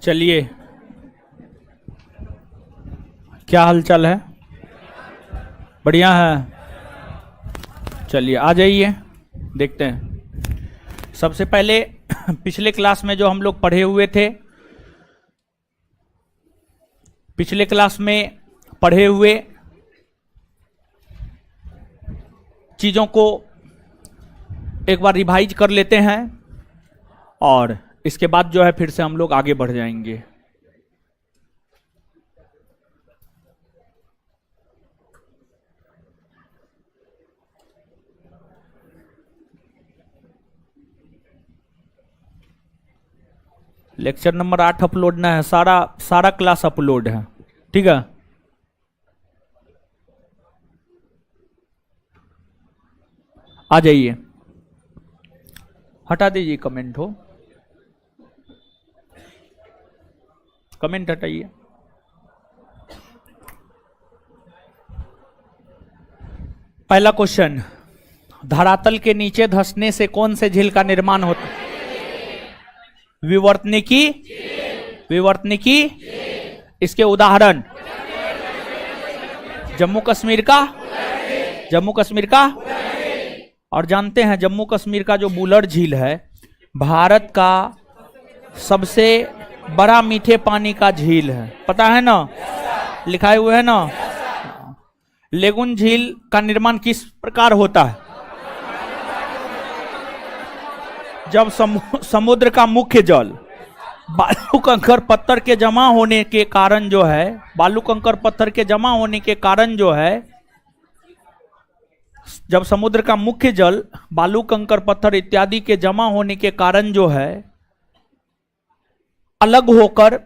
चलिए, क्या हालचाल है? बढ़िया है। चलिए आ जाइए, देखते हैं। सबसे पहले पिछले क्लास में जो हम लोग पढ़े हुए थे, पिछले क्लास में पढ़े हुए चीजों को एक बार रिवाइज कर लेते हैं और इसके बाद जो है फिर से हम लोग आगे बढ़ जाएंगे। लेक्चर नंबर 8 अपलोड ना है, सारा क्लास अपलोड है, ठीक है। आ जाइए, हटा दीजिए कमेंट, हो कमेंट हटाइए। पहला क्वेश्चन, धरातल के नीचे धंसने से कौन से झील का निर्माण होता है? विवर्तनिकी, विवर्तनिकी। इसके उदाहरण जम्मू कश्मीर का, जम्मू कश्मीर का। और जानते हैं जम्मू कश्मीर का जो बुलर झील है भारत का सबसे बड़ा मीठे पानी का झील है, पता है ना, लिखाए हुए है ना। लेगुन झील का निर्माण किस प्रकार होता है? जब समुद्र का मुख्य जल बालू कंकर पत्थर के जमा होने के कारण जो है, बालू कंकर पत्थर के जमा होने के कारण जो है, जब समुद्र का मुख्य जल बालू कंकर पत्थर इत्यादि के जमा होने के कारण जो है अलग होकर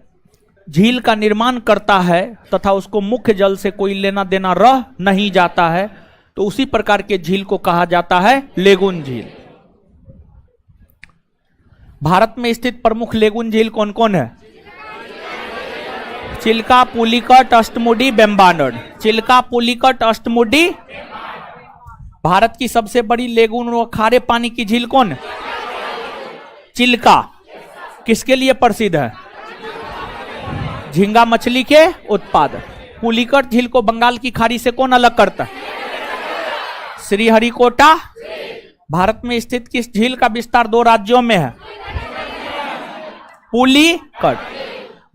झील का निर्माण करता है तथा उसको मुख्य जल से कोई लेना देना रह नहीं जाता है, तो उसी प्रकार के झील को कहा जाता है लेगुन झील। भारत में स्थित प्रमुख लेगुन झील कौन कौन है? चिल्का, पुलिकट, अष्टमुडी, बेम्बानड। चिल्का, पुलिकट, अष्टमुडी। भारत की सबसे बड़ी लेगुन व खारे पानी की झील कौन है? चिल्का। किसके लिए प्रसिद्ध है? झींगा मछली के उत्पादन। पुलिकट झील को बंगाल की खाड़ी से कौन अलग करता है? श्रीहरिकोटा। भारत में स्थित किस झील का विस्तार 2 राज्यों में है? पुलिकट।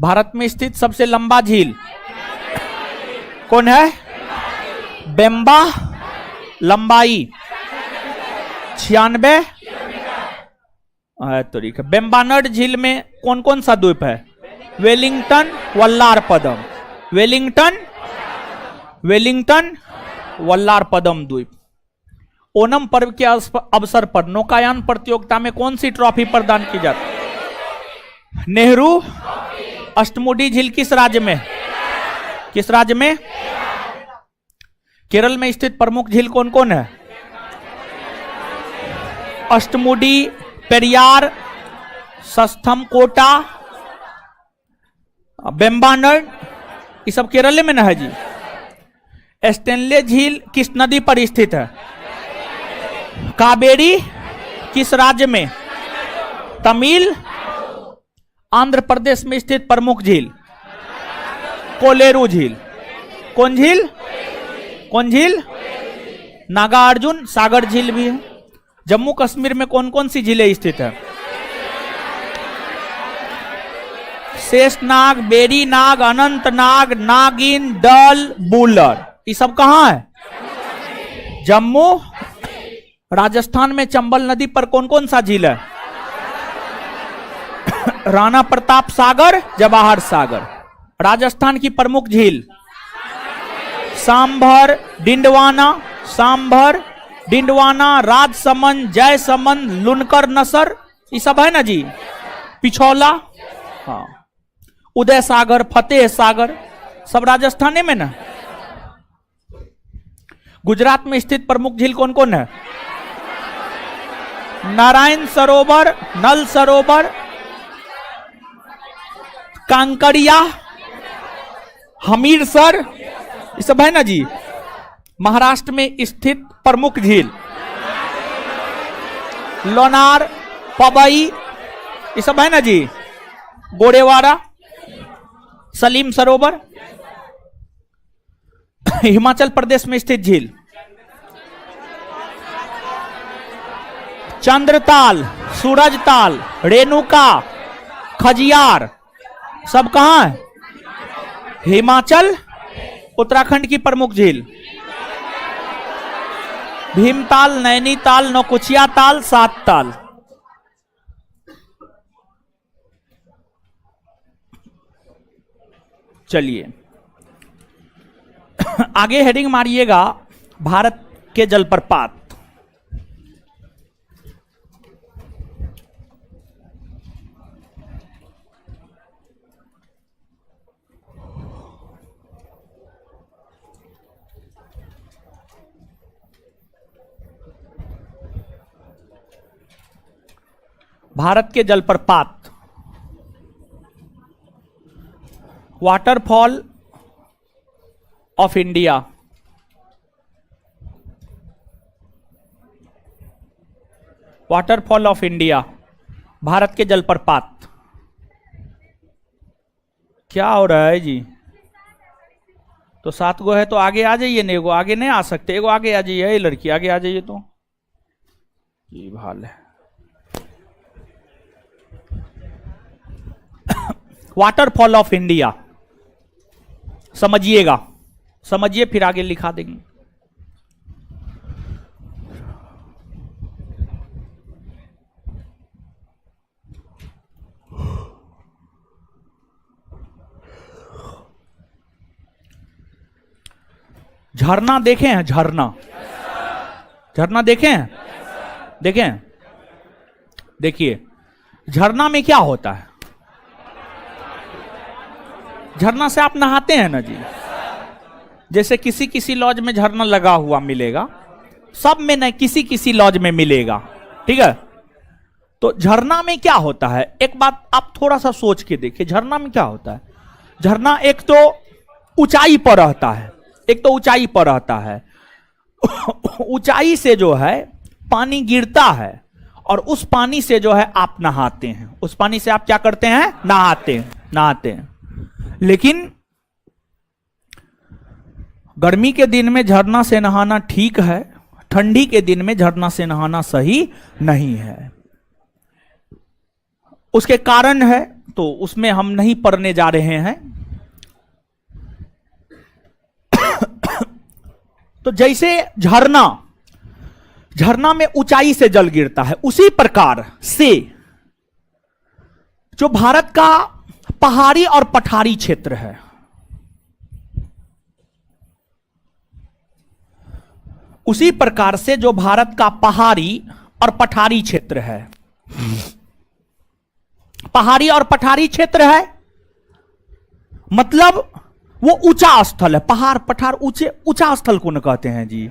भारत में स्थित सबसे लंबा झील कौन है? बेम्बा। लंबाई 96 तरीका। बेम्बानड झील में कौन कौन सा द्वीप है? वेलिंगटन, वल्लारपदम। वेलिंगटन, वेलिंगटन, वल्लारपदम द्वीप। ओणम पर्व के अवसर पर नौकायान प्रतियोगिता में कौन सी ट्रॉफी प्रदान की जाती है? नेहरू। अष्टमुडी झील किस राज्य में? किस राज्य में? केरल में स्थित प्रमुख झील कौन कौन है? अष्टमुडी, पेरियार, सस्थमकोटा, बेम्बानड, ये सब केरल में ना है जी। स्टेनले झील किस नदी पर स्थित है? कावेरी। किस राज्य में? तमिल। आंध्र प्रदेश में स्थित प्रमुख झील? कोलेरू झील। कौन झील? कौन झील? नागार्जुन सागर झील भी है। जम्मू कश्मीर में कौन कौन सी झीलें स्थित है? शेषनाग, बेरीनाग, अनंतनाग, नागिन, डल, बुलर। ये सब कहां है? जम्मू। राजस्थान में चंबल नदी पर कौन कौन सा झील है? राणा प्रताप सागर, जवाहर सागर। राजस्थान की प्रमुख झील? सांभर, डिंडवाना। सांभर, डिंडवाना, राजसमंद, जयसमंद, लुनकर नसर, ये सब है ना जी। पिछौला, हाँ, उदय सागर, फतेह सागर, सब राजस्थान में ना। गुजरात में स्थित प्रमुख झील कौन कौन है? नारायण सरोवर, नल सरोवर, कांकरिया, हमीरसर, ये सब है ना जी। महाराष्ट्र में स्थित प्रमुख झील? लोनार, पवई, ये सब है ना जी। गोरेवाड़ा, सलीम सरोवर। हिमाचल प्रदेश में स्थित झील, चंद्रताल, सूरजताल, रेणुका, खजियार, सब कहां है? हिमाचल। उत्तराखंड की प्रमुख झील, भीमताल, नैनीताल, नौकुचिया ताल, सात ताल। चलिए आगे हेडिंग मारिएगा, भारत के जलप्रपात। भारत के जलप्रपात, waterfall of India, waterfall of India, Bharat के जलप्रपात। क्या हो रहा है जी? तो 7 गो है तो आगे आ जाइए ना, एगो आगे नहीं आ सकते, एगो आगे आ जाइए, लड़की आगे आ जाइए। तो ये हाल है। वाटरफॉल ऑफ इंडिया समझिएगा, समझिए फिर आगे लिखा देंगे। झरना देखे हैं? झरना, झरना देखे हैं? देखे हैं? देखिए झरना में क्या होता है? झरना से आप नहाते हैं ना जी। जैसे किसी किसी लॉज में झरना लगा हुआ मिलेगा, सब में नहीं, किसी किसी लॉज में मिलेगा, ठीक है। तो झरना में क्या होता है, एक बात आप थोड़ा सा सोच के देखिए, झरना में क्या होता है। झरना एक तो ऊंचाई पर रहता है, एक तो ऊंचाई पर रहता है। ऊंचाई से जो है पानी गिरता है और उस पानी से जो है आप नहाते हैं, उस पानी से आप क्या करते हैं? नहाते हैं, नहाते हैं। लेकिन गर्मी के दिन में झरना से नहाना ठीक है, ठंडी के दिन में झरना से नहाना सही नहीं है। उसके कारण है तो उसमें हम नहीं पढ़ने जा रहे हैं। तो जैसे झरना, झरना में ऊंचाई से जल गिरता है, उसी प्रकार से जो भारत का पहाड़ी और पठारी क्षेत्र है, उसी प्रकार से जो भारत का पहाड़ी और पठारी क्षेत्र है, पहाड़ी और पठारी क्षेत्र है मतलब वो ऊंचा स्थल है। पहाड़ पठार ऊंचे, ऊंचा स्थल को न कहते हैं जी।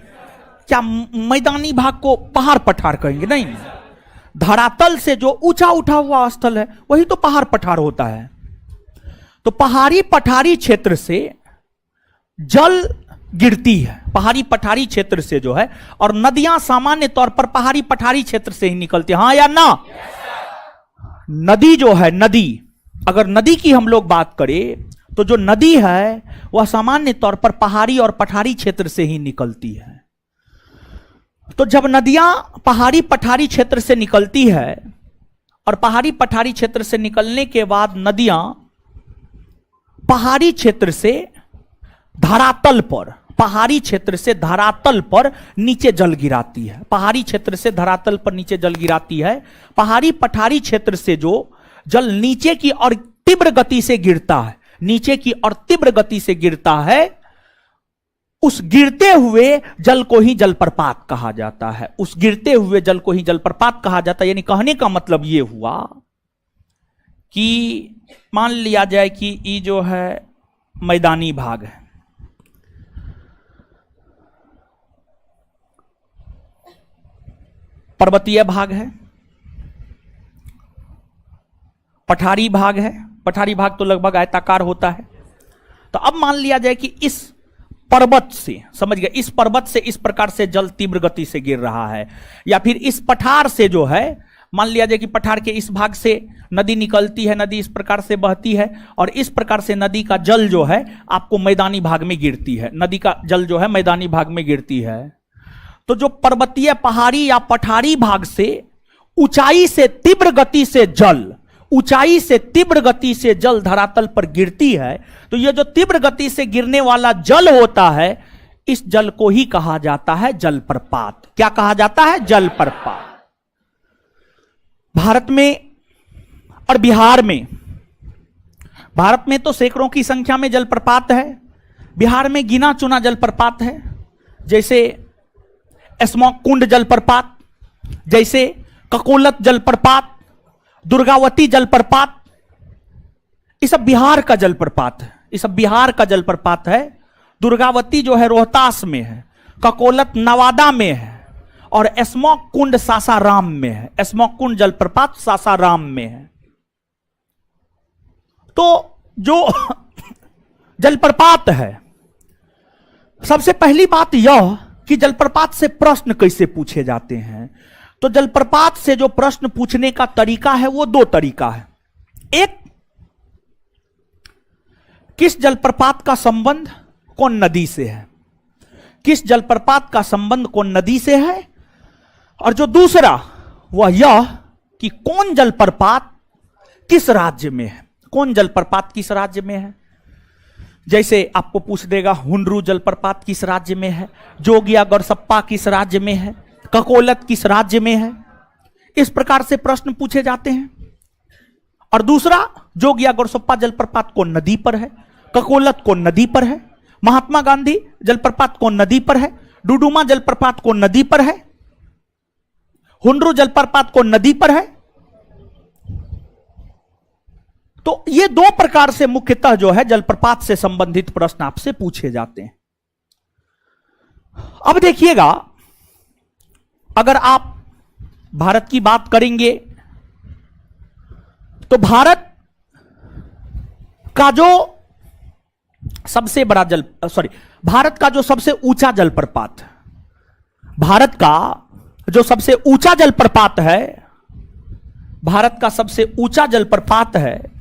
क्या मैदानी भाग को पहाड़ पठार कहेंगे? नहीं, धरातल से जो ऊंचा उठा हुआ स्थल है वही तो पहाड़ पठार होता है। तो पहाड़ी पठारी क्षेत्र से जल गिरती है, पहाड़ी पठारी क्षेत्र से जो है, और नदियां सामान्य तौर पर पहाड़ी पठारी क्षेत्र से ही निकलती है, हाँ या ना? नदी जो है, नदी, अगर नदी की हम लोग बात करें तो जो नदी है वह सामान्य तौर पर पहाड़ी और पठारी क्षेत्र से ही निकलती है। तो जब नदियां पहाड़ी पठारी क्षेत्र से निकलती है और पहाड़ी पठारी क्षेत्र से निकलने के बाद नदियां पहाड़ी क्षेत्र से धरातल पर, पहाड़ी क्षेत्र से धरातल पर नीचे जल गिराती है, पहाड़ी क्षेत्र से धरातल पर नीचे जल गिराती है। पहाड़ी पठारी क्षेत्र से जो जल नीचे की और तीव्र गति से गिरता है, नीचे की और तीव्र गति से गिरता है, उस गिरते हुए जल को ही जलप्रपात कहा जाता है। उस गिरते हुए जल को ही जलप्रपात कहा जाता है। यानी कहने का मतलब यह हुआ कि मान लिया जाए कि ये जो है मैदानी भाग है, पर्वतीय भाग है, पठारी भाग है। पठारी भाग तो लगभग आयताकार होता है। तो अब मान लिया जाए कि इस पर्वत से, समझ गए, इस पर्वत से इस प्रकार से जल तीव्र गति से गिर रहा है, या फिर इस पठार से जो है मान लिया जाए कि पठार के इस भाग से नदी निकलती है, नदी इस प्रकार से बहती है और इस प्रकार से नदी का जल जो है आपको मैदानी भाग में गिरती है, नदी का जल जो है मैदानी भाग में गिरती है। तो जो पर्वतीय पहाड़ी या पठारी भाग से ऊंचाई से तीव्र गति से जल, ऊंचाई से तीव्र गति से जल धरातल पर गिरती है, तो यह जो तीव्र गति से गिरने वाला जल होता है, इस जल को ही कहा जाता है जलप्रपात। क्या कहा जाता है? जलप्रपात। भारत में और बिहार में, भारत में तो सैकड़ों की संख्या में जलप्रपात है, बिहार में गिना चुना जलप्रपात है, जैसे स्मॉक कुंड जलप्रपात, जैसे ककोलत जलप्रपात, दुर्गावती जलप्रपात, ये सब बिहार का जलप्रपात है, ये सब बिहार का जलप्रपात है। दुर्गावती जो है रोहतास में है, ककोलत नवादा में है और स्मॉक कुंड सासाराम में है। स्मॉक कुंड जलप्रपात सासाराम में है। तो जो जलप्रपात है, सबसे पहली बात यह कि जलप्रपात से प्रश्न कैसे पूछे जाते हैं। तो जलप्रपात से जो प्रश्न पूछने का तरीका है वो दो तरीका है। एक, किस जलप्रपात का संबंध कौन नदी से है, किस जलप्रपात का संबंध कौन नदी से है, और जो दूसरा वह यह कि कौन जलप्रपात किस राज्य में है, कौन जलप्रपात किस राज्य में है। जैसे आपको पूछ देगा हुंडरू जलप्रपात किस राज्य में है, जोगिया गरसप्पा किस राज्य में है, ककोलत किस राज्य में है, इस प्रकार से प्रश्न पूछे जाते हैं। और दूसरा, जोगिया गरसप्पा जलप्रपात कौन नदी पर है, ककोलत कौन नदी पर है, महात्मा गांधी जलप्रपात कौन नदी पर है, डुडुमा जलप्रपात कौन नदी पर है, हुंडरू जलप्रपात कौन नदी पर है। तो ये दो प्रकार से मुख्यतः जो है जलप्रपात से संबंधित प्रश्न आपसे पूछे जाते हैं। अब देखिएगा, अगर आप भारत की बात करेंगे तो भारत का जो सबसे ऊंचा जलप्रपात, भारत का जो सबसे ऊंचा जलप्रपात है, भारत का सबसे ऊंचा जलप्रपात है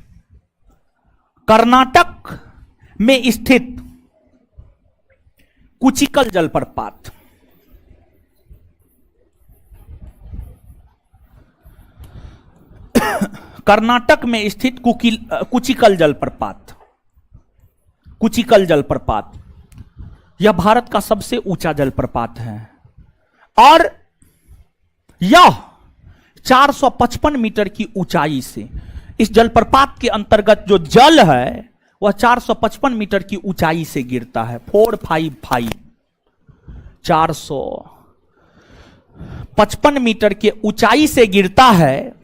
कर्नाटक में स्थित कुचिकल जलप्रपात। कर्नाटक में स्थित कुचिकल जलप्रपात, कुचिकल जलप्रपात यह भारत का सबसे ऊंचा जलप्रपात है और यह 455 मीटर की ऊंचाई से, इस जलप्रपात के अंतर्गत जो जल है वह 455 मीटर की ऊंचाई से गिरता है। 455 मीटर के ऊंचाई से गिरता है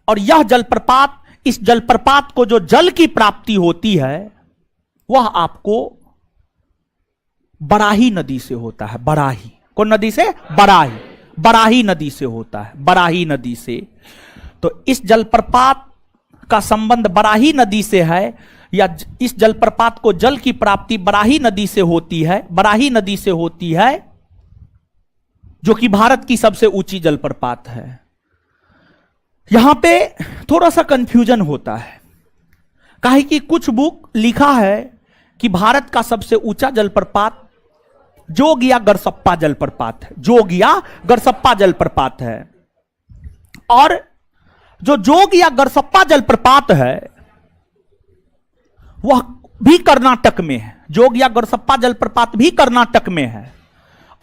और यह जलप्रपात, इस जलप्रपात को जो जल की प्राप्ति होती है वह आपको बराही नदी से होता है। बराही कौन नदी से? बराही नदी से होता है, बराही नदी से। तो इस जलप्रपात का संबंध बराही नदी से है, या इस जलप्रपात को जल की प्राप्ति बराही नदी से होती है, बराही नदी से होती है, जो कि भारत की सबसे ऊंची जलप्रपात है। यहां पे थोड़ा सा कंफ्यूजन होता है, काहे कि कुछ बुक लिखा है कि भारत का सबसे ऊंचा जलप्रपात जोगिया गरसप्पा जलप्रपात है, जोगिया गरसप्पा जलप्रपात है। और जो जोगिया गरसप्पा जलप्रपात है वह भी कर्नाटक में है, जोगिया गरसप्पा जलप्रपात भी कर्नाटक में है।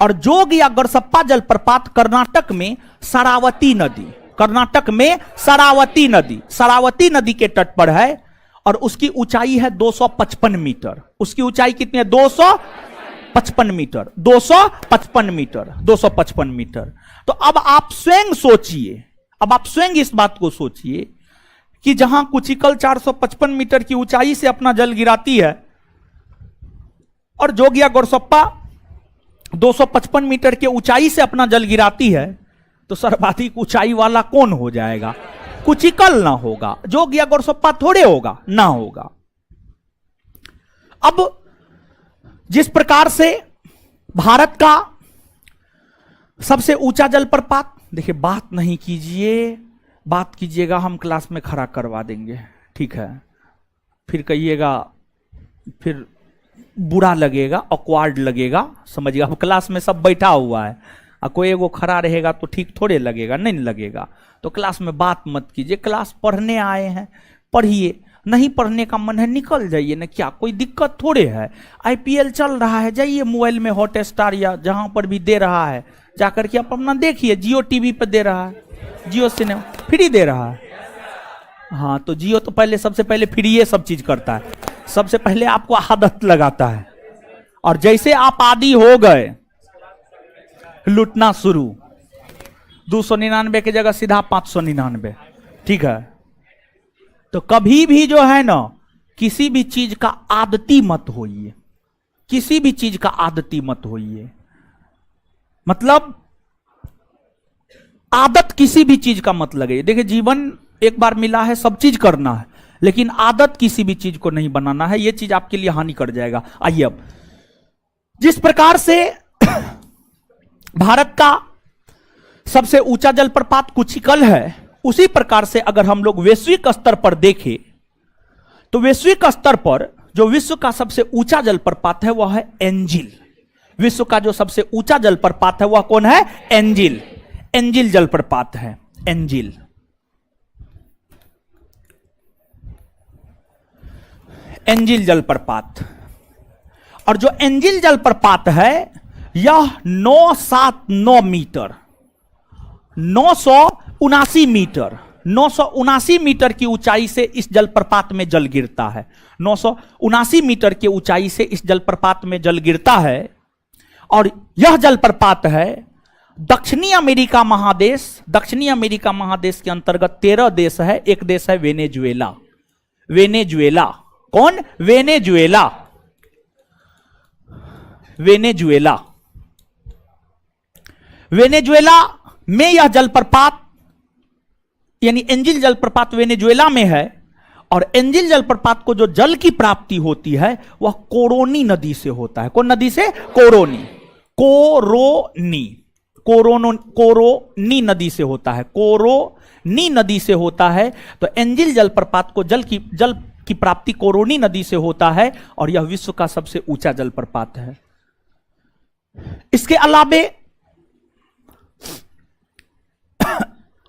और जोगिया गरसप्पा जलप्रपात कर्नाटक में शरावती नदी, कर्नाटक में शरावती नदी के तट पर है और उसकी ऊंचाई है 255 मीटर। उसकी ऊंचाई कितनी है? 255 मीटर, 255 मीटर। तो अब आप स्वयं सोचिए, अब आप स्वयं इस बात को सोचिए कि जहां कुचिकल 455 मीटर की ऊंचाई से अपना जल गिराती है और जोगिया गरसप्पा 255 मीटर के ऊंचाई से अपना जल गिराती है, तो सर्वाधिक ऊंचाई वाला कौन हो जाएगा? कुचिकल ना होगा, जोगिया गरसप्पा थोड़े होगा, ना होगा। अब जिस प्रकार से भारत का सबसे ऊंचा जलप्रपात देखिए बात नहीं कीजिए, बात कीजिएगा हम क्लास में खड़ा करवा देंगे, ठीक है? फिर कहिएगा, फिर बुरा लगेगा, ऑकवर्ड लगेगा, समझिएगा। अब क्लास में सब बैठा हुआ है और कोई एगो खड़ा रहेगा तो ठीक थोड़े लगेगा, नहीं लगेगा। तो क्लास में बात मत कीजिए, क्लास पढ़ने आए हैं, पढ़िए, नहीं पढ़ने का मन है निकल जाइए ना, क्या कोई दिक्कत थोड़े है। आईपीएल चल रहा है, जाइए मोबाइल में हॉटस्टार या जहां पर भी दे रहा है जाकर के आप अपना देखिए। जियो टीवी पर दे रहा है, जियो सिनेमा फ्री दे रहा है। हाँ, तो जियो तो पहले सबसे पहले फ्री ये सब चीज करता है, सबसे पहले आपको आदत लगाता है, और जैसे आप आदी हो गए लूटना शुरू, 299 की जगह सीधा 599, ठीक है? तो कभी भी जो है ना, किसी भी चीज का आदती मत होइए, किसी भी चीज का आदती मत होइए। मतलब आदत किसी भी चीज का मत लगे। देखिए जीवन एक बार मिला है, सब चीज करना है, लेकिन आदत किसी भी चीज को नहीं बनाना है, यह चीज आपके लिए हानि कर जाएगा। आइए अब, जिस प्रकार से भारत का सबसे ऊंचा जलप्रपात कुचिकल है, उसी प्रकार से अगर हम लोग वैश्विक स्तर पर देखें तो वैश्विक स्तर पर जो विश्व का सबसे ऊंचा जलप्रपात है वह है एंजिल। विश्व का जो सबसे ऊंचा जलप्रपात है वह कौन है? एंजिल। एंजिल जलप्रपात है, एंजिल। एंजिल जलप्रपात। और जो एंजिल जलप्रपात है यह 979 मीटर, 979 मीटर, 979 मीटर की ऊंचाई से इस जलप्रपात में जल गिरता है। 979 मीटर की ऊंचाई से इस जलप्रपात में जल गिरता है। और यह जलप्रपात है दक्षिणी अमेरिका महादेश, दक्षिणी अमेरिका महादेश के अंतर्गत 13 देश है। एक देश है वेनेजुएला। वेनेजुएला कौन? वेनेजुएला। वेनेजुएला, वेनेजुएला में यह जलप्रपात यानी एंजिल जलप्रपात वेनेजुएला में है। और एंजिल जलप्रपात को जो जल की प्राप्ति होती है वह कोरोनी नदी से होता है। कौन नदी से? कोरोनी। कोरोनी, कोरोनी नदी से होता है, कोरोनी नदी से होता है। तो एंजिल जलप्रपात को जल की प्राप्ति कोरोनी नदी से होता है, और यह विश्व का सबसे ऊंचा जलप्रपात है। इसके अलावे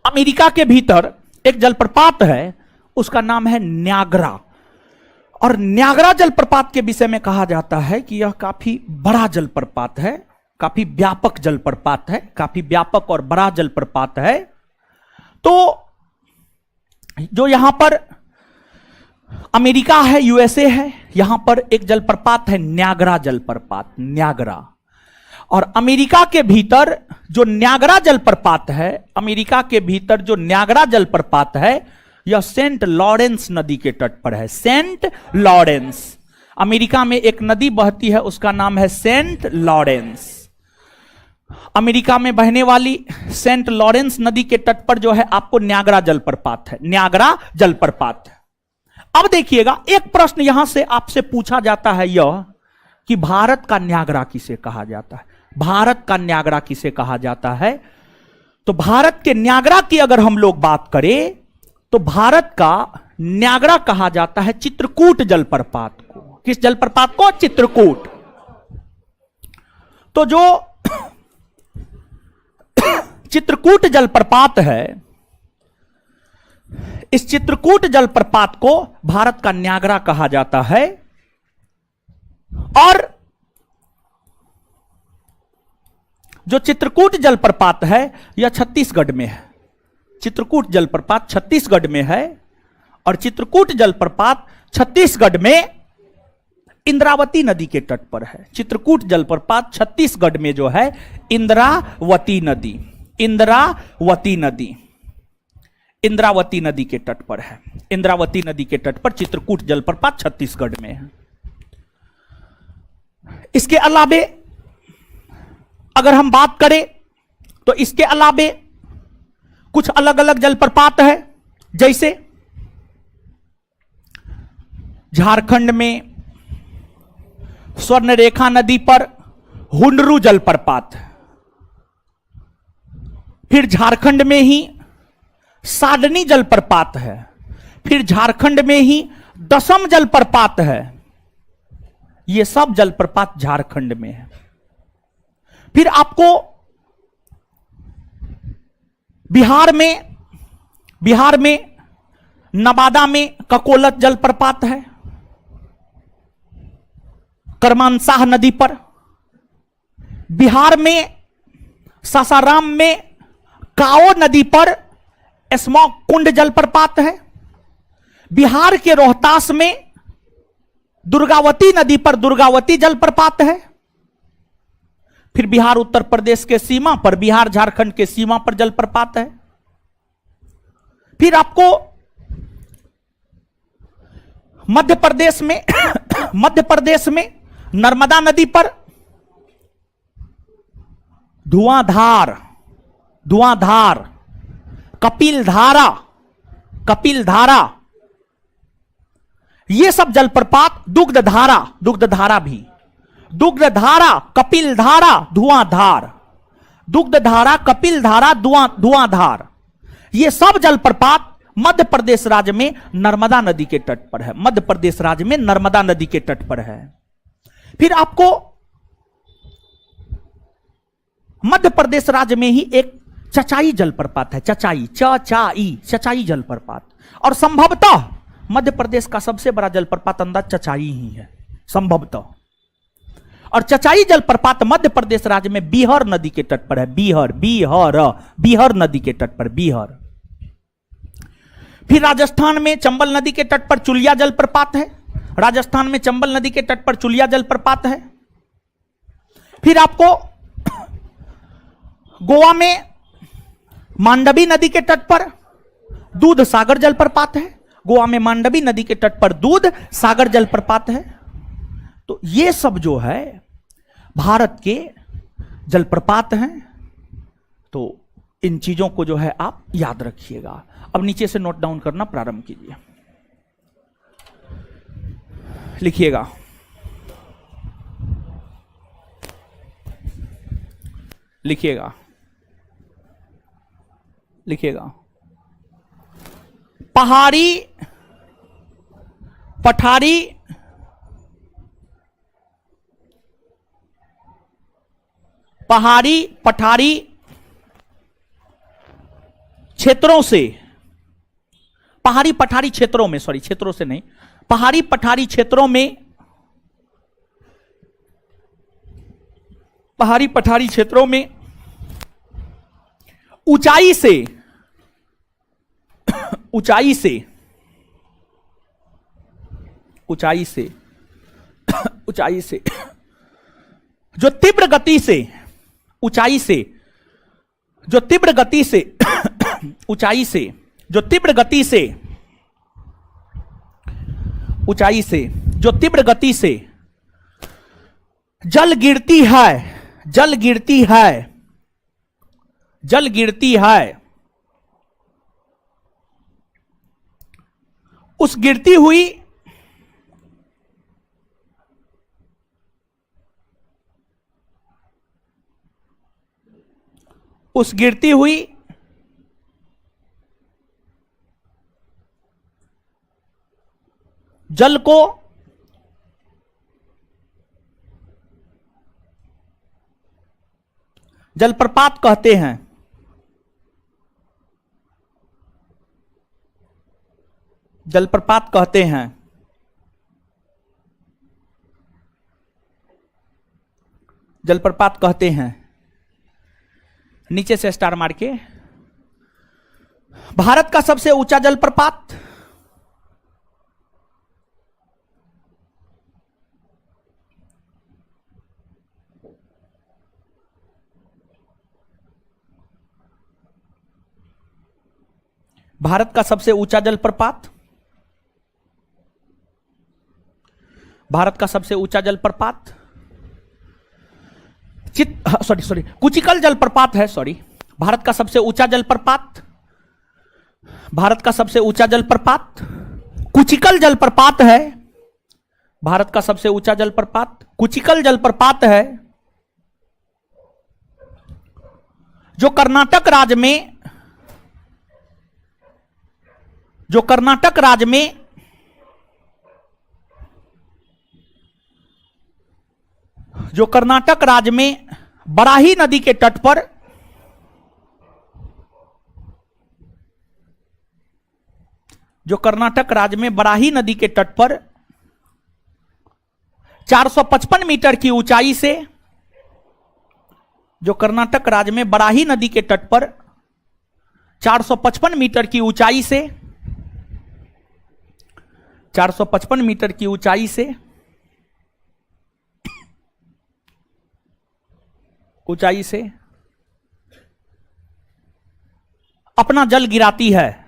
अमेरिका के भीतर एक जलप्रपात है, उसका नाम है न्यागरा। और न्यागरा जलप्रपात के विषय में कहा जाता है कि यह काफी बड़ा जलप्रपात है, काफी व्यापक जलप्रपात है, काफी व्यापक और बड़ा जलप्रपात है। तो जो यहां पर अमेरिका है, यूएसए है, यहां पर एक जलप्रपात है न्यागरा जलप्रपात, न्यागरा। और अमेरिका के भीतर जो न्यागरा जलप्रपात है, अमेरिका के भीतर जो न्यागरा जलप्रपात है यह सेंट लॉरेंस नदी के तट पर है। सेंट लॉरेंस, अमेरिका में एक नदी बहती है, उसका नाम है सेंट लॉरेंस। अमेरिका में बहने वाली सेंट लॉरेंस नदी के तट पर जो है आपको न्यागरा जलप्रपात है, न्यागरा जलप्रपात। अब देखिएगा, एक प्रश्न यहां से आपसे पूछा जाता है यह कि भारत का न्यागरा किसे कहा जाता है? भारत का न्यागरा किसे कहा जाता है? तो भारत के न्यागरा की अगर हम लोग बात करें तो भारत का न्यागरा कहा जाता है चित्रकूट जलप्रपात को। किस जलप्रपात को? चित्रकूट। तो जो चित्रकूट जलप्रपात है, इस चित्रकूट जलप्रपात को भारत का न्यागरा कहा जाता है। और जो चित्रकूट जलप्रपात है यह छत्तीसगढ़ में है। चित्रकूट जलप्रपात छत्तीसगढ़ में है। और चित्रकूट जलप्रपात छत्तीसगढ़ में इंद्रावती नदी के तट पर है। चित्रकूट जलप्रपात छत्तीसगढ़ में जो है इंद्रावती नदी, इंद्रावती नदी, इंद्रावती नदी के तट पर है। इंद्रावती नदी के तट पर चित्रकूट जलप्रपात छत्तीसगढ़ में है। इसके अलावे अगर हम बात करें तो इसके अलावे कुछ अलग अलग जलप्रपात है, जैसे झारखंड में स्वर्णरेखा नदी पर हुंडरू जलप्रपात, फिर झारखंड में ही साडनी जलप्रपात है, फिर झारखंड में ही दसम जलप्रपात है। ये सब जलप्रपात झारखंड में है। फिर आपको बिहार में नवादा में ककोलत जलप्रपात है, करमानसाह नदी पर। बिहार में सासाराम में काओ नदी पर स्मॉग कुंड जलप्रपात है। बिहार के रोहतास में दुर्गावती नदी पर दुर्गावती जलप्रपात है। फिर बिहार उत्तर प्रदेश के सीमा पर, बिहार झारखंड के सीमा पर जलप्रपात है। फिर आपको मध्य प्रदेश में नर्मदा नदी पर धुआंधार, कपिलधारा, ये सब जलप्रपात, दुग्धधारा भी, दुग्धधारा, कपिलधारा, धुआंधार, दुग्धधारा, कपिलधारा, धुआंधार, ये सब जलप्रपात मध्य प्रदेश राज्य में नर्मदा नदी के तट पर है। मध्य प्रदेश राज्य में नर्मदा नदी के तट पर है। फिर आपको मध्य प्रदेश राज्य में ही एक चचाई जलप्रपात है, चचाई जलप्रपात। और संभवतः मध्य प्रदेश का सबसे बड़ा जलप्रपात अंदाज चचाई ही है, संभवतः। और चचाई जलप्रपात मध्य प्रदेश राज्य में बीहर नदी के तट पर है। बीहर नदी के तट पर, बीहर। फिर राजस्थान में चंबल नदी के तट पर चुलिया जलप्रपात है। राजस्थान में चंबल नदी के तट पर चुलिया जलप्रपात है। फिर आपको गोवा में मांडवी नदी के तट पर दूध सागर जलप्रपात है। गोवा में मांडवी नदी के तट पर दूध सागर जलप्रपात है। तो ये सब जो है भारत के जलप्रपात हैं। तो इन चीजों को जो है आप याद रखिएगा। अब नीचे से नोट डाउन करना प्रारंभ कीजिए, लिखिएगा। पहाड़ी, पठारी, पठारी क्षेत्रों से, पहाड़ी पठारी क्षेत्रों में, सॉरी क्षेत्रों से नहीं, पहाड़ी पठारी क्षेत्रों में, पहाड़ी पठारी क्षेत्रों में ऊंचाई से जो तीव्र गति से ऊंचाई से जो तीव्र गति से ऊंचाई से जो तीव्र गति से ऊंचाई से जो तीव्र गति से जल गिरती है, जल गिरती है, जल गिरती है, उस गिरती हुई उस गिरती हुई जल को जलप्रपात कहते हैं। जलप्रपात कहते हैं। जलप्रपात कहते हैं। नीचे से स्टार मार के, भारत का सबसे ऊंचा जलप्रपात, भारत का सबसे ऊंचा जलप्रपात, भारत का सबसे ऊंचा जलप्रपात कुचिकल जलप्रपात है। सॉरी, भारत का सबसे ऊंचा जलप्रपात, भारत का सबसे ऊंचा जलप्रपात कुचिकल जलप्रपात है। भारत का सबसे ऊंचा जलप्रपात कुचिकल जलप्रपात है, जो कर्नाटक राज्य में जो कर्नाटक राज्य में जो कर्नाटक राज्य में बराही नदी के तट पर जो कर्नाटक राज्य में बराही नदी के तट पर 455 मीटर की ऊंचाई से जो कर्नाटक राज्य में बराही नदी के तट पर 455 मीटर की ऊंचाई से 455 मीटर की ऊंचाई से अपना जल गिराती है।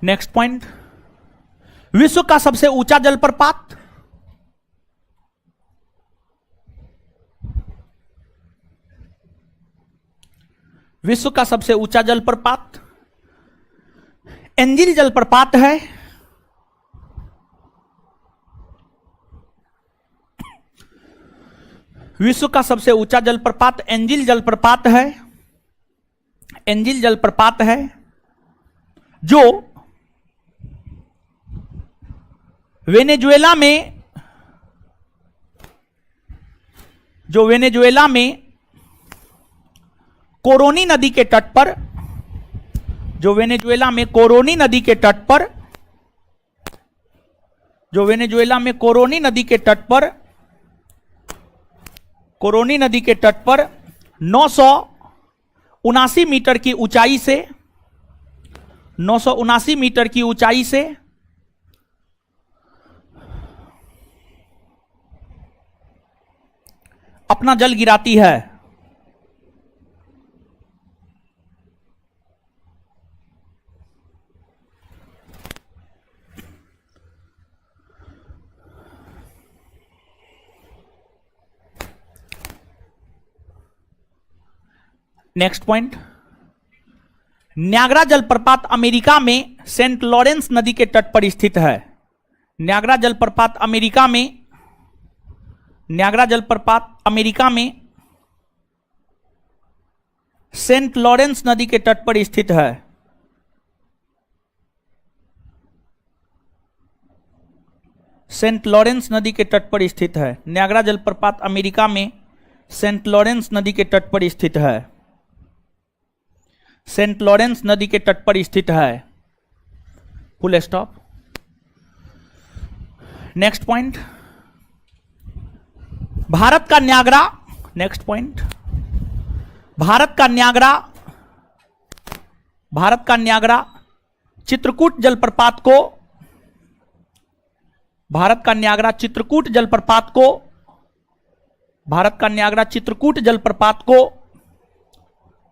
नेक्स्ट पॉइंट, विश्व का सबसे ऊंचा जलप्रपात। विश्व का सबसे ऊंचा जलप्रपात एंजिल जलप्रपात है। विश्व का सबसे ऊंचा जलप्रपात एंजिल जलप्रपात है। एंजिल जलप्रपात है जो वेनेजुएला में कोरोनी नदी के तट पर वेनेजुएला में कोरोनी नदी के तट पर 979 मीटर की ऊंचाई से 979 मीटर की ऊंचाई से अपना जल गिराती है। नेक्स्ट पॉइंट, न्यागरा जलप्रपात अमेरिका में सेंट लॉरेंस नदी के तट पर स्थित है। न्यागरा जलप्रपात अमेरिका में सेंट लॉरेंस नदी के तट पर स्थित है। सेंट लॉरेंस नदी के तट पर स्थित है। न्यागरा जलप्रपात अमेरिका में सेंट लॉरेंस नदी के तट पर स्थित है। सेंट लॉरेंस नदी के तट पर स्थित है। Full stop. Next point, Bharat का न्यागरा। नेक्स्ट पॉइंट, भारत का न्यागरा चित्रकूट जलप्रपात को भारत का न्यागरा चित्रकूट जलप्रपात को भारत का न्यागरा चित्रकूट जलप्रपात को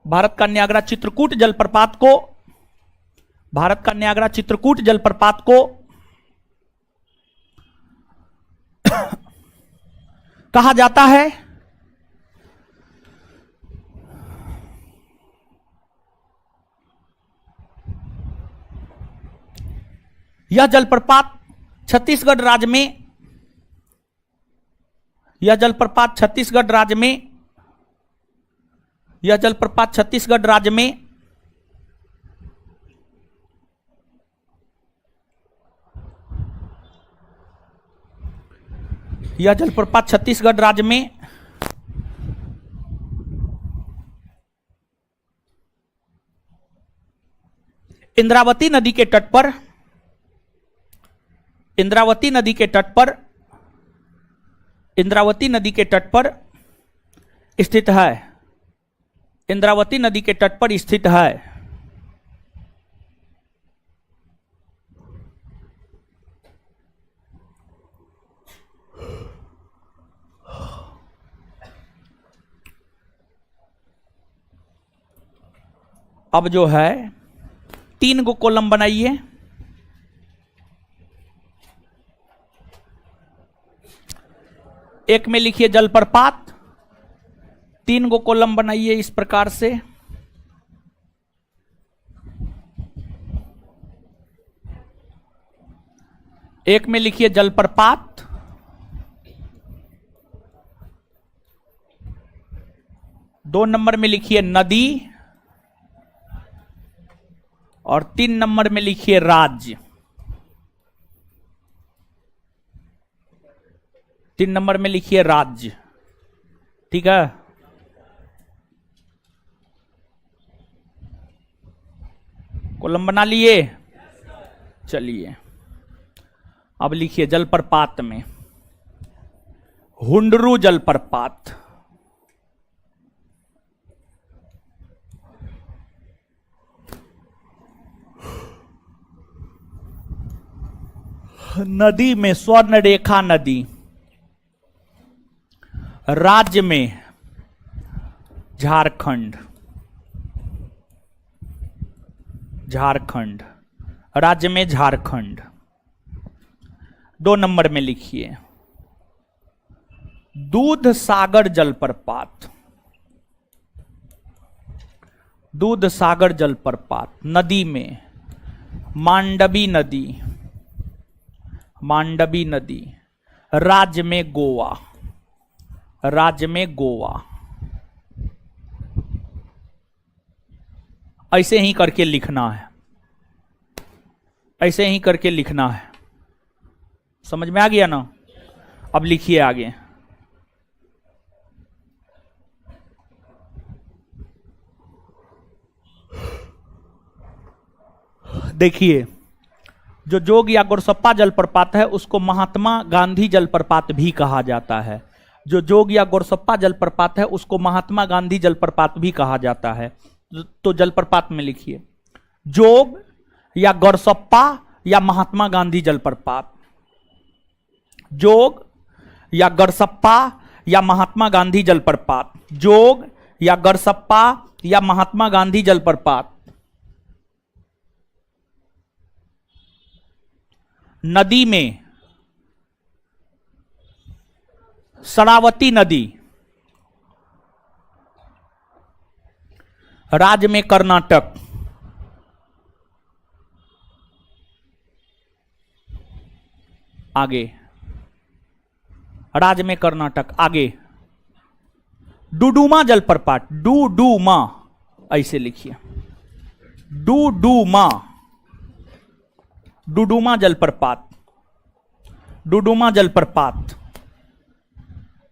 भारत का न्यागरा चित्रकूट जलप्रपात को भारत का न्यागरा चित्रकूट जलप्रपात को कहा जाता है यह जलप्रपात छत्तीसगढ़ राज्य में यह जलप्रपात छत्तीसगढ़ राज्य में यह जलप्रपात छत्तीसगढ़ राज्य में यह जलप्रपात छत्तीसगढ़ राज्य में इंद्रावती नदी के तट पर इंद्रावती नदी के तट पर इंद्रावती नदी के तट पर स्थित है। इंद्रावती नदी के तट पर स्थित है। अब जो है 3 गो कॉलम बनाइए। एक में लिखिए जलप्रपात, 3 गो कॉलम बनाइए इस प्रकार से। एक में लिखिए जलप्रपात, दो नंबर में लिखिए नदी, और 3 नंबर में लिखिए राज्य। 3 नंबर में लिखिए राज्य। ठीक है, कॉलम बना लिए। चलिए अब लिखिए जलप्रपात में हुंडरू जलप्रपात, नदी में स्वर्ण रेखा नदी, राज्य में झारखंड, झारखंड, राज्य में झारखंड। 2 नंबर में लिखिए दूध सागर जलप्रपात, दूध सागर जलप्रपात, नदी में मांडवी नदी, मांडवी नदी, राज्य में गोवा, राज्य में गोवा। ऐसे ही करके लिखना है, ऐसे ही करके लिखना है। समझ में आ गया ना? अब लिखिए आगे। देखिए जो जोग या गोरसप्पा जलप्रपात है उसको महात्मा गांधी जलप्रपात भी कहा जाता है। जो जोग या गोरसप्पा जलप्रपात है उसको महात्मा गांधी जलप्रपात भी कहा जाता है। तो जलप्रपात में लिखिए जोग या गोरसप्पा या महात्मा गांधी जलप्रपात, जोग या गोरसप्पा या महात्मा गांधी जलप्रपात, जोग या गोरसप्पा या महात्मा गांधी जलप्रपात। नदी में शरावती नदी, राज्य में कर्नाटक, आगे राज्य में कर्नाटक। आगे डुडुमा जलप्रपात, डुडुमा ऐसे लिखिए डुडुमा, डुडुमा जलप्रपात, डुडुमा जलप्रपात।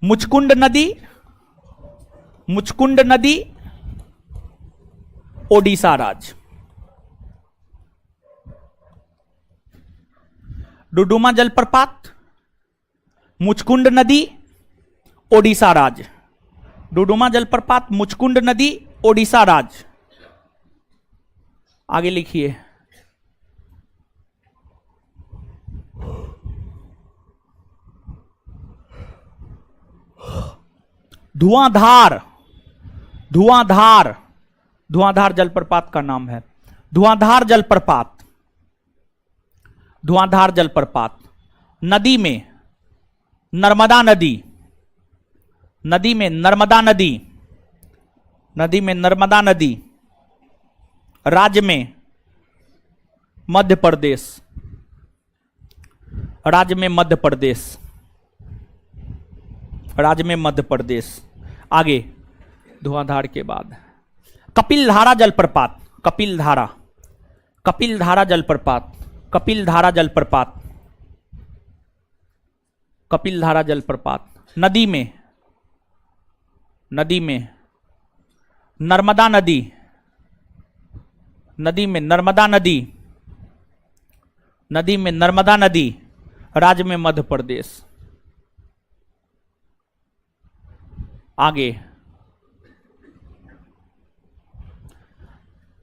मुचकुंड नदी, मुचकुंड नदी ओडिशा राज्य, डुडुमा जलप्रपात, मुचकुंड नदी ओडिशा राज्य, डुडुमा जलप्रपात, मुचकुंड नदी ओडिशा राज्य। आगे लिखिए धुआंधार, धुआंधार, धुआंधार जलप्रपात का नाम है धुआंधार जलप्रपात, धुआंधार जलप्रपात। नदी में नर्मदा नदी, नदी में नर्मदा नदी, नदी में नर्मदा नदी, राज्य में मध्य प्रदेश, राज्य में मध्य प्रदेश, राज्य में मध्य प्रदेश। आगे धुआंधार के बाद कपिलधारा जलप्रपात, कपिलधारा, कपिलधारा जलप्रपात, कपिलधारा जलप्रपात, कपिलधारा जलप्रपात। नदी में, नदी में नर्मदा नदी, नदी में नर्मदा नदी, नदी में नर्मदा नदी, राज्य में मध्य प्रदेश। आगे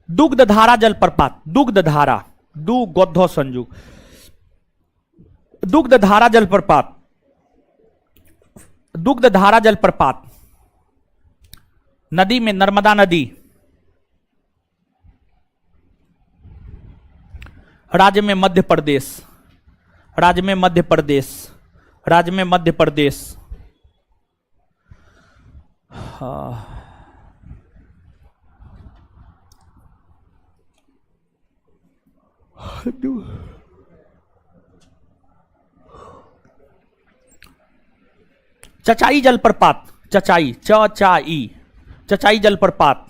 दुग्धधारा जलप्रपात, दुग्धधारा, दु गोध्व संयुग, दुग्धधारा जलप्रपात, दुग्धधारा जलप्रपात। नदी में नर्मदा नदी, राज्य में मध्य प्रदेश, राज्य में मध्य प्रदेश, राज्य में मध्य प्रदेश। चचाई जलप्रपात, चचाई, चचाई, चचाई जलप्रपात।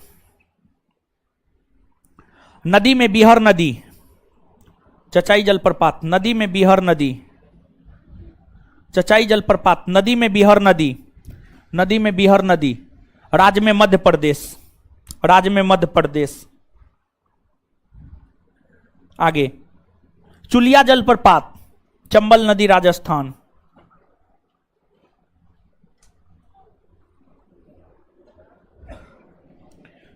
नदी में बिहार नदी, चचाई जलप्रपात, नदी में बिहार नदी, चचाई जलप्रपात, नदी में बिहार नदी, नदी में बिहार नदी। राज्य में मध्य प्रदेश, राज्य में मध्य प्रदेश। आगे चुलिया जलप्रपात, चंबल नदी राजस्थान।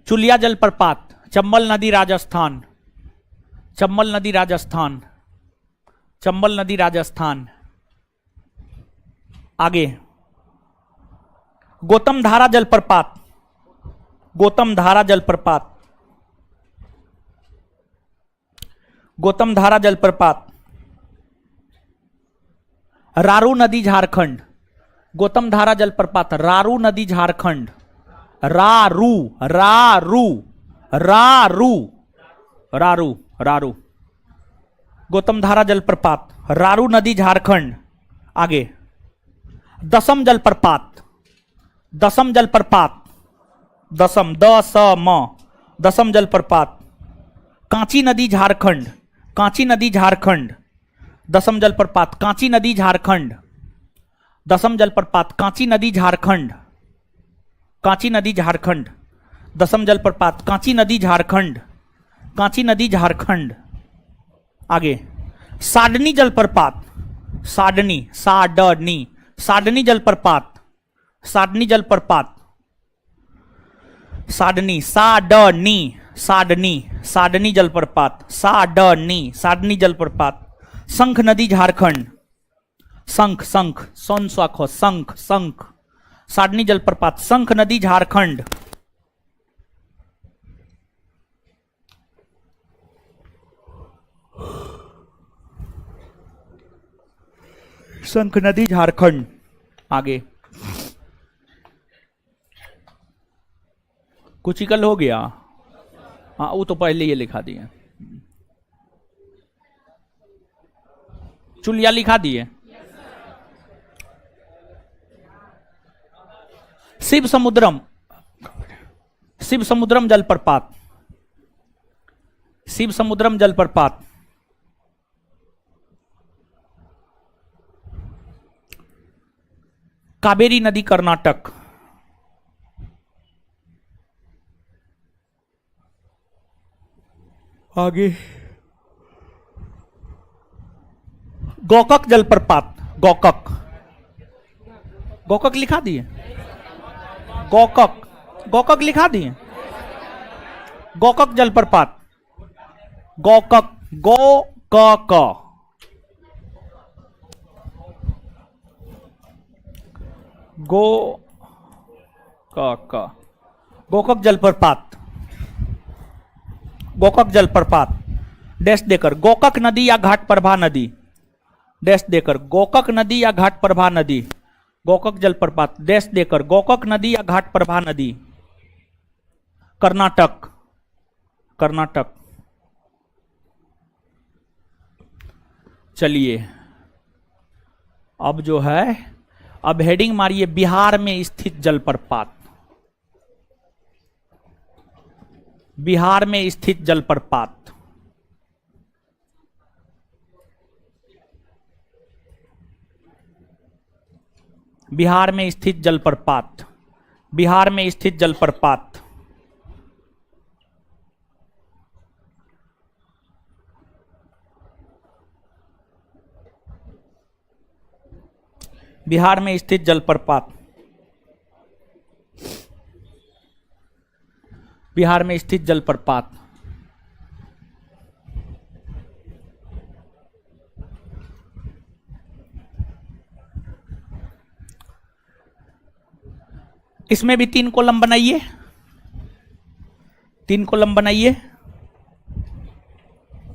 चुलिया जलप्रपात, चंबल नदी राजस्थान, चंबल नदी राजस्थान, चंबल नदी राजस्थान। आगे गौतम धारा जलप्रपात, गौतम धारा जलप्रपात, गौतम धारा जलप्रपात। रारू नदी झारखंड, गौतम धारा जलप्रपात, रारू नदी झारखंड। रारू, रारू, रारू, रारू, रारू। गौतम धारा जलप्रपात, रारू नदी झारखंड। आगे दसम जलप्रपात, दसम जलप्रपात, दसम, दसम, दसम जलप्रपात। कांची नदी झारखंड, कांची नदी झारखंड। दसम जलप्रपात, कांची नदी झारखंड। दसम जलप्रपात, कांची नदी झारखंड, कांची नदी झारखंड। दसम जलप्रपात, कांची नदी झारखंड, कांची नदी झारखंड। आगे साडनी जलप्रपात, साडनी, साडनी, साडनी जलप्रपात, साडनी जलप्रपात। साडनी, साडनी, साडनी, साडनी जलप्रपात, साडनी, साडनी जलप्रपात। शंख नदी झारखंड, शंख, शंख, सोन स्वाखो, शंख, शंख। साडनी जलप्रपात, शंख नदी झारखंड। शंख नदी झारखंड। आगे कुचिकल हो गया, हाँ वो तो पहले ये लिखा दिए। चुलिया लिखा दिए। शिव समुद्रम, शिव समुद्रम जलप्रपात, शिव समुद्रम जलप्रपात। कावेरी नदी कर्नाटक। आगे गोकक जलप्रपात, गोकक, गोकक लिखा दिए। गोकक, गोकक लिखा दिए। गोकक जलप्रपात, गोकक, गोकक, गोकक, गोकक जलप्रपात, गोकक जलप्रपात। डैश देकर गोकक नदी या घाट प्रभा नदी, डैश देकर गोकक नदी या घाट प्रभा नदी। गोकक जलप्रपात, डैश देकर गोकक नदी या घाट प्रभा नदी। कर्नाटक, कर्नाटक। चलिए अब जो है, अब हेडिंग मारिए बिहार में स्थित जलप्रपात, बिहार में स्थित जलप्रपात। बिहार में स्थित जलप्रपात, बिहार में स्थित जलप्रपात। बिहार में स्थित जलप्रपात, बिहार में स्थित जलप्रपात। इसमें भी 3 कॉलम बनाइए, 3 कॉलम बनाइए।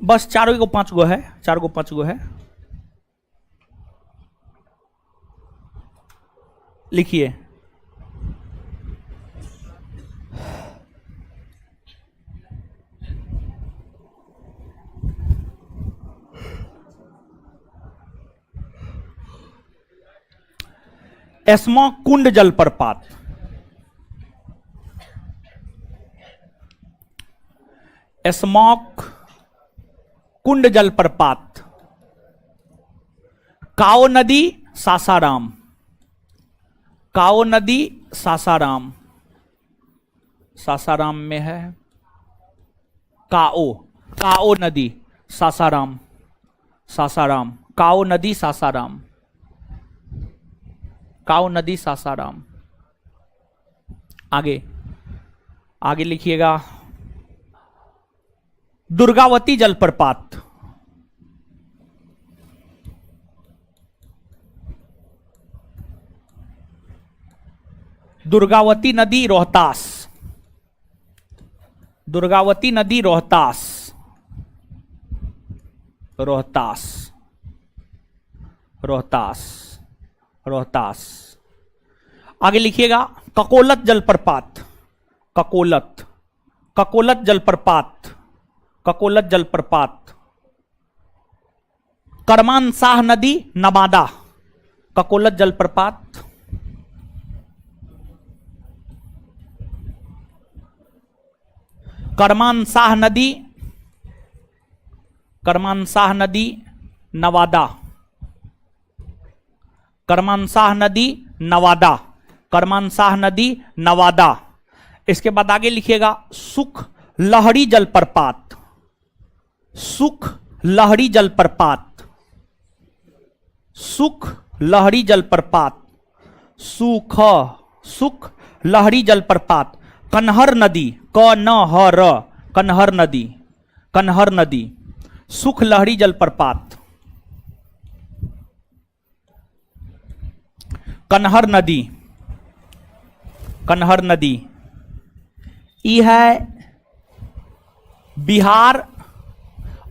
बस 4 को 5 गो है, 4 को 5 गो है। लिखिए एस्मा कुंड जलप्रपात, एस्मॉक कुंड जलप्रपात। काओ नदी सासाराम, काओ नदी सासाराम, सासाराम में है। काओ, काओ नदी सासाराम, सासाराम, काओ नदी सासाराम, काओ नदी सासाराम। आगे आगे लिखिएगा, दुर्गावती जलप्रपात, दुर्गावती नदी रोहतास, दुर्गावती नदी रोहतास, रोहतास, रोहतास, रोहतास। आगे लिखिएगा, ककोलत जलप्रपात, ककोलत, ककोलत जलप्रपात, ककोलत जलप्रपात। करमानशाह नदी नवादा, ककोलत जलप्रपात। करमानशाह नदी, करमानशाह नदी नवादा, करमानशाह नदी नवादा, करमानशाह नदी नवादा। इसके बाद आगे लिखिएगा, सुख लहरी जलप्रपात, सुख लहरी जलप्रपात, सुख लहरी जलप्रपात, सुख, सुख लहरी जलप्रपात। कन्हर नदी, क न ह र, कन्हर नदी, कन्हर नदी, सुख लहरी जलप्रपात। कन्हर नदी, कन्हर नदी। ये है बिहार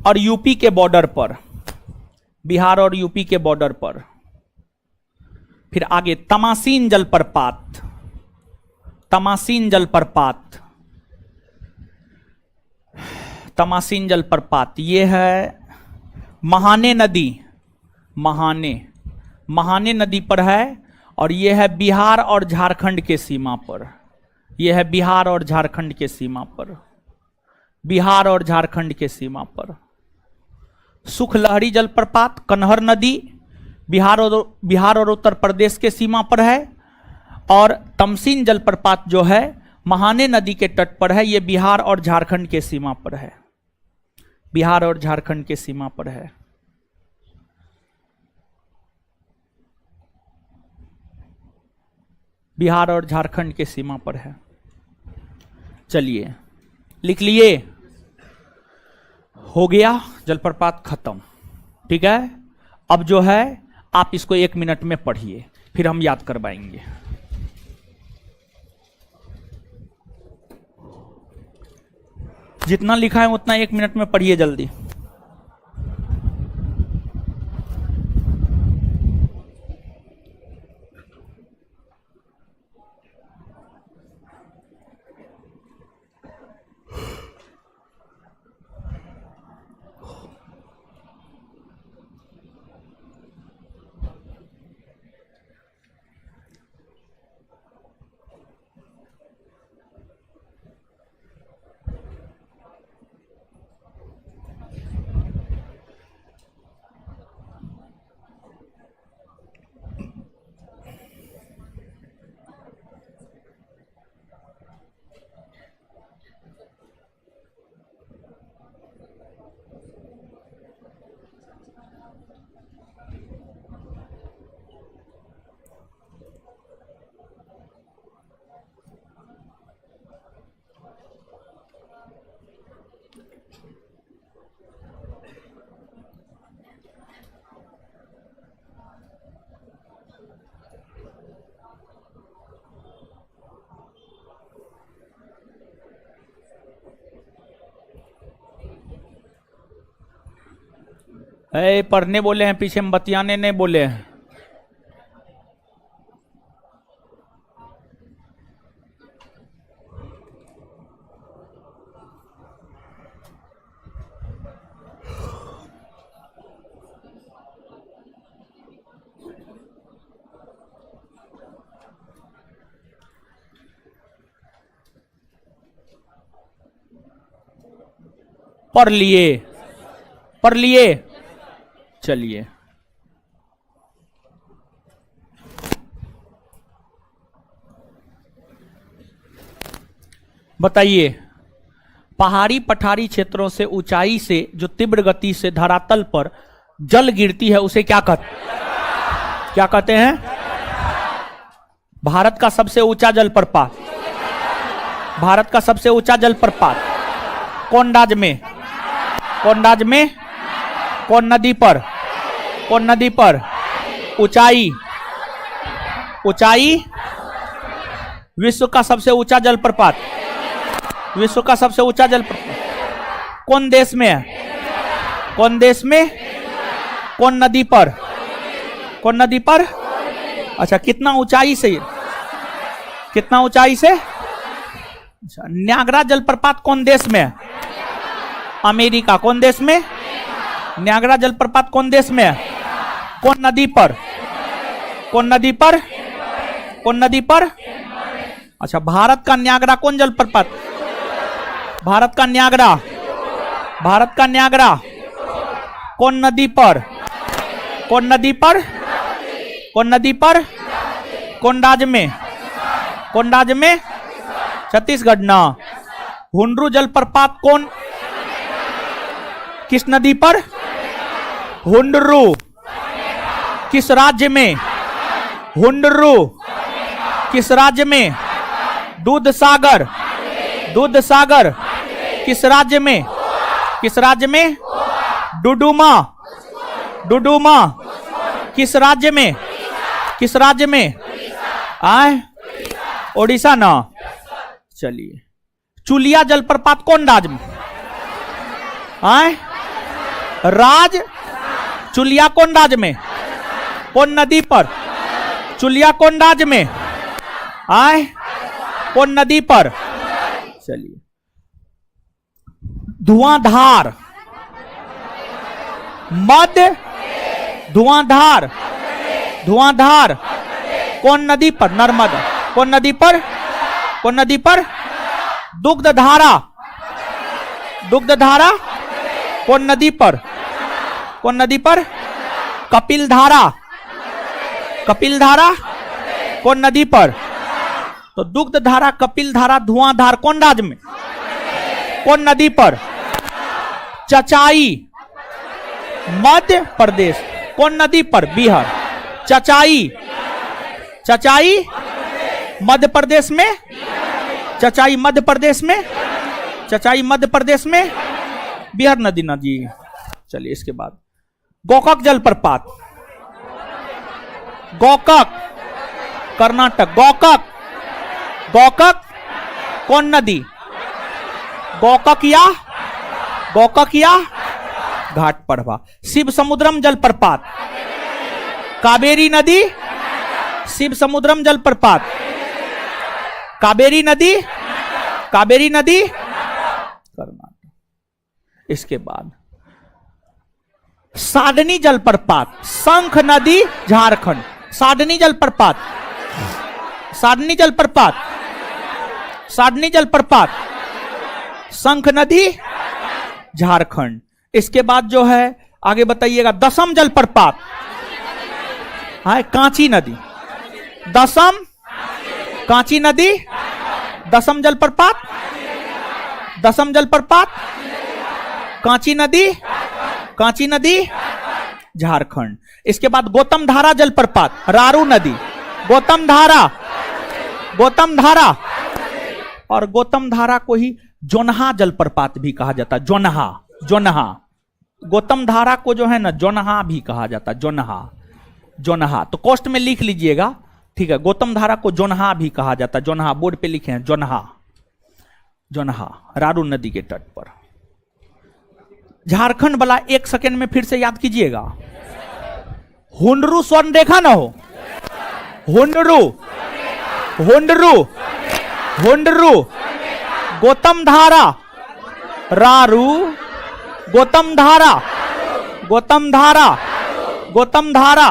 और यूपी के बॉर्डर पर, बिहार और यूपी के बॉर्डर पर। फिर आगे तमासीन जलप्रपात, तमासीन जलप्रपात, तमासीन जलप्रपात। ये है महाने नदी, महाने, महाने नदी पर है, और ये है बिहार और झारखंड के सीमा पर, यह है बिहार और झारखंड के सीमा पर, बिहार और झारखंड के सीमा पर। सुख लहरी जलप्रपात कन्हर नदी बिहार और उत्तर प्रदेश के सीमा पर है, और तमसीन जलप्रपात जो है महाने नदी के तट पर है, यह बिहार और झारखंड के सीमा पर है, बिहार और झारखंड के सीमा पर है। बिहार और झारखंड के सीमा पर है। चलिए लिख लिए, हो गया जलप्रपात खत्म। ठीक है, अब जो है आप इसको 1 मिनट में पढ़िए, फिर हम याद करवाएंगे। जितना लिखा है उतना 1 मिनट में पढ़िए जल्दी। पढ़ने बोले हैं, पीछे में बतियाने नहीं बोले हैं। पढ़ लिए, पढ़ लिए। चलिए, बताइए, पहाड़ी पठारी क्षेत्रों से ऊंचाई से जो तीव्र गति से धरातल पर जल गिरती है उसे क्या कहते हैं? भारत का सबसे ऊंचा जलप्रपात, भारत का सबसे ऊंचा जलप्रपात कौन राज्य में? कौन राज्य में? कौन नदी पर? कौन नदी पर? ऊंचाई, ऊंचाई। विश्व का सबसे ऊंचा जलप्रपात, विश्व का सबसे ऊंचा जलप्रपात कौन देश में है? कौन देश में? कौन नदी पर? कौन नदी पर? अच्छा, कितना ऊंचाई से? कितना ऊंचाई से? अच्छा, न्यागरा जलप्रपात कौन देश में है? अमेरिका। कौन देश में? न्यागरा जलप्रपात कौन देश में है? कौन नदी पर? कौन नदी पर? कौन नदी पर? अच्छा, भारत का न्यागरा कौन जलप्रपात? भारत का न्यागरा, भारत का न्यागरा कौन नदी पर? कौन नदी पर? कौन नदी पर? कौन राज्य में? कौन राज्य में? छत्तीसगढ़ ना। हुंडरू जलप्रपात कौन, किस नदी पर? हुंडरू। किस राज्य में? हुंडरू। किस राज्य में? दूध सागर, दूध सागर। किस राज्य में? किस राज्य में? डुडुमा, डुडुमा। किस राज्य में? किस राज्य में? आए, ओडिशा ना। चलिए, चुलिया जलप्रपात कौन राज्य में? आए, राज चुलिया कौन राज्य में? कौन नदी पर? चुलिया कौन राज्य में? आए, कौन नदी पर? चलिए, धुआंधार मध्य, धुआंधार, धुआंधार कौन नदी पर? नर्मदा। कौन नदी पर? कौन नदी पर? दुग्धधारा, दुग्धधारा कौन नदी पर? कौन नदी पर? कपिल धारा, कपिल धारा कौन नदी पर? तो दुग्ध धारा, कपिल धारा, धुआंधार कौन राज्य में? कौन नदी पर? चचाई मध्य प्रदेश। कौन नदी पर? बिहार। चचाई, चचाई मध्य प्रदेश में, चचाई मध्य प्रदेश में, चचाई मध्य प्रदेश में, बिहार नदी ना जी। चलिए, इसके बाद गोकाक जलप्रपात, गोकाक कर्नाटक। गोकाक, गोकाक कौन नदी? गोकाकिया, गोकाकिया घाट पड़वा। शिव समुद्रम जलप्रपात, कावेरी नदी, शिव समुद्रम जलप्रपात, कावेरी नदी, कावेरी नदी कर्नाटक। इसके बाद साडनी जलप्रपात, शंख नदी झारखंड। साडनी जलप्रपात, साडनी जलप्रपात, साडनी जलप्रपात, शंख नदी झारखंड। इसके बाद जो है आगे बताइएगा, दसम जलप्रपात है कांची नदी। दसम कांची नदी, दसम जलप्रपात, दसम जलप्रपात कांची नदी, कांची नदी झारखंड। इसके बाद गौतम धारा जलप्रपात, रारू नदी। गौतम धारा, गौतम धारा, और गौतम धारा को ही जोनहा जलप्रपात भी कहा जाता है। जोनहा, जोनहा गौतम धारा को जो है ना जोनहा भी कहा जाता है। जोनहा, जोनहा तो कोष्ट में लिख लीजिएगा, ठीक है। गौतम धारा को जोनहा भी कहा जाता है। जोनहा बोर्ड पे लिखे हैं, जोनहा, जोनहा रारू नदी के तट पर। झारखंड वाला एक सेकेंड में फिर से याद कीजिएगा। हुंडरू स्वर्ण रेखा ना हो, हुंडरू, हुंडरू, हुंडरू, गौतम धारा, रारू, गौतम धारा, गौतम धारा, गौतम धारा।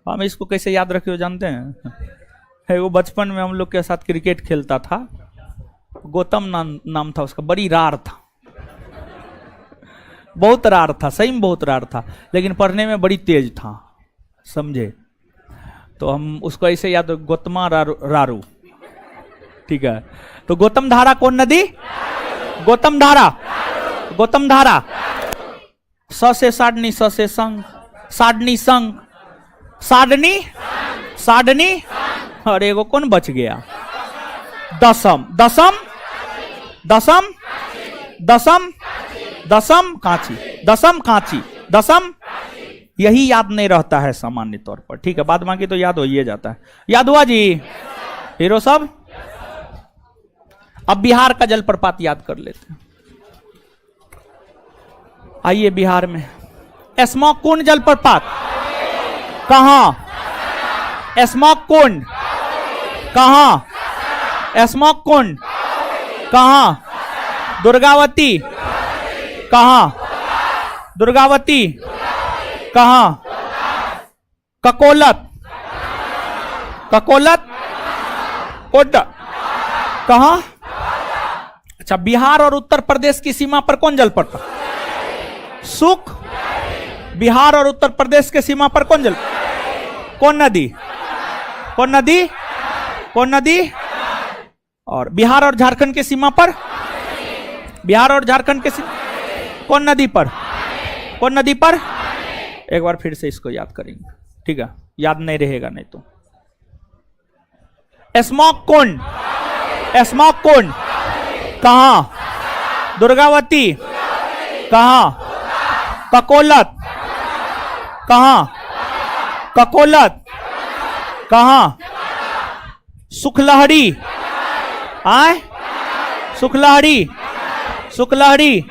हम इसको कैसे याद रखे हो जानते हैं? है वो बचपन में हम लोग के साथ क्रिकेट खेलता था, गौतम नाम था उसका, बड़ी रार था। बहुत रार था, सही में बहुत रार था, लेकिन पढ़ने में बड़ी तेज था, समझे। तो हम उसको ऐसे याद, गौतमा रारू, ठीक है। तो गौतम धारा कौन नदी? गौतम धारा, गौतम धारा। स से साडनी, स से संग, साडनी संग, साडनी, साडनी, और एगो कौन बच गया? दसम, दसम, दसम, दसम, दसम कांची, दसम कांची, दसम। यही याद नहीं रहता है सामान्य तौर पर, ठीक है। बाद बाकी तो याद हो ही जाता है। याद हुआ जी हीरो सब? अब बिहार का जलप्रपात याद कर लेते हैं। आइए बिहार में स्मॉक कुंड जलप्रपात कहां? स्मॉक कुंड कहां? स्मॉक कुंड कहां? दुर्गावती कहां? दुर्गावती कहां? ककोलत, ककोलत कोड कहां? अच्छा, बिहार और उत्तर प्रदेश की सीमा पर कौन जल पड़ता? सुख। बिहार और उत्तर प्रदेश के सीमा पर कौन जल? कौन नदी? कौन नदी? कौन नदी? और बिहार और झारखंड के सीमा पर? बिहार और झारखंड के सीमा कौन नदी पर? कौन नदी पर? एक बार फिर से इसको याद करेंगे, ठीक है, याद नहीं रहेगा नहीं तो। स्मॉक कुंड, स्मॉक कुंड कहां? दुर्गावती कहां? ककोलत कहां? ककोलत कहां? सुखलहरी, आए सुखलहरी, सुखलहरी।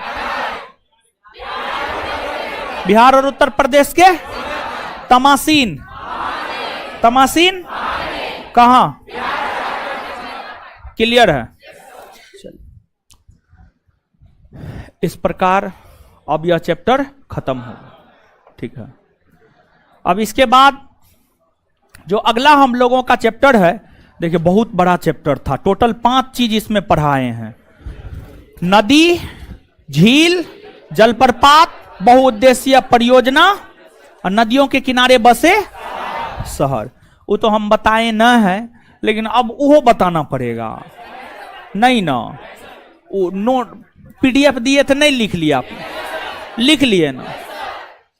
बिहार और उत्तर प्रदेश के तमासीन, तमासीन कहां? क्लियर है? इस प्रकार अब यह चैप्टर खत्म हो, ठीक है। अब इसके बाद जो अगला हम लोगों का चैप्टर है, देखिए बहुत बड़ा चैप्टर था, टोटल 5 चीज इसमें पढ़ाए हैं। नदी, झील, जलप्रपात, बहुउद्देशीय परियोजना और नदियों के किनारे बसे शहर। वो तो हम बताए न है, लेकिन अब वो बताना पड़ेगा, नहीं ना? वो नोट PDF दिए थे, नहीं लिख लिया? लिख लिए ना,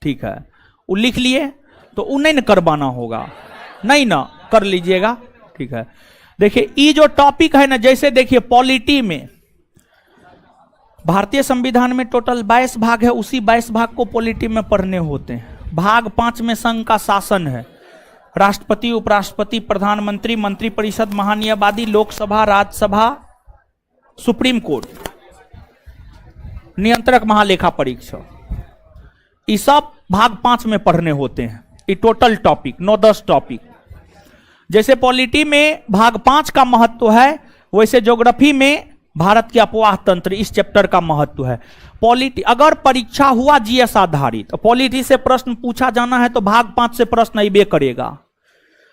ठीक है। वो लिख लिए तो वो नहीं ना करवाना होगा, नहीं ना? कर लीजिएगा, ठीक है। देखिए ये जो टॉपिक है ना, जैसे देखिए पॉलिटी में भारतीय संविधान में टोटल 22 भाग है, उसी 22 भाग को पॉलिटी में पढ़ने होते हैं। भाग 5 में संघ का शासन है, राष्ट्रपति, उपराष्ट्रपति, प्रधानमंत्री, मंत्रिपरिषद, महान्यायवादी, लोकसभा, राज्यसभा, सुप्रीम कोर्ट, नियंत्रक, महालेखा परीक्षक। ये सब भाग 5 में पढ़ने होते हैं। ये टोटल टॉपिक 9-10 टॉपिक। जैसे पॉलिटी में भाग 5 का महत्व है, वैसे ज्योग्राफी में भारत के अपवाह तंत्र इस चैप्टर का महत्व है। पॉलिटी अगर परीक्षा हुआ जीएस आधारित, तो पॉलिटी से प्रश्न पूछा जाना है तो भाग 5 से प्रश्न अइबे करेगा।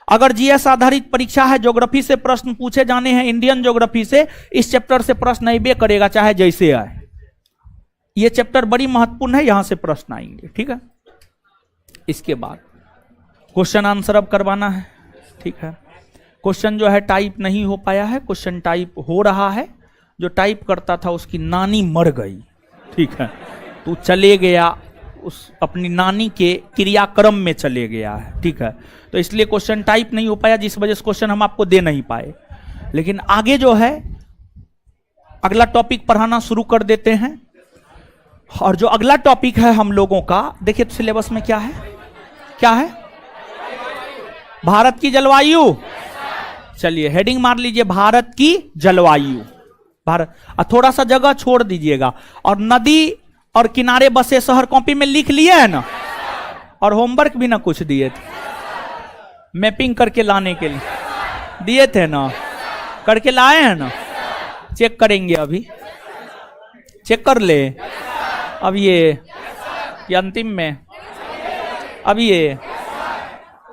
अगर जीएस आधारित परीक्षा है, ज्योग्राफी से प्रश्न पूछे जाने हैं, इंडियन ज्योग्राफी से, इस चैप्टर से प्रश्न अइबे करेगा, चाहे जैसे आए। ये चैप्टर बड़ी महत्वपूर्ण है, यहां से प्रश्न आएंगे, ठीक है। इसके बाद क्वेश्चन आंसर अब करवाना है, ठीक है। क्वेश्चन जो है टाइप नहीं हो पाया है, क्वेश्चन टाइप हो रहा है। जो टाइप करता था उसकी नानी मर गई, ठीक है, तो चले गया उस अपनी नानी के क्रियाक्रम में चले गया है, ठीक है। तो इसलिए क्वेश्चन टाइप नहीं हो पाया, जिस वजह से क्वेश्चन हम आपको दे नहीं पाए। लेकिन आगे जो है अगला टॉपिक पढ़ाना शुरू कर देते हैं। और जो अगला टॉपिक है हम लोगों का, देखिए सिलेबस में क्या है, क्या है? भारत की जलवायु। चलिए हेडिंग मार लीजिए, भारत की जलवायु। भारत, थोड़ा सा जगह छोड़ दीजिएगा। और नदी और किनारे बसे शहर कॉपी में लिख लिए है ना, और होमवर्क भी ना कुछ दिए थे, मैपिंग करके लाने के लिए दिए थे ना, करके लाए हैं ना? चेक करेंगे, अभी चेक कर ले। अब ये अंतिम में, अब ये,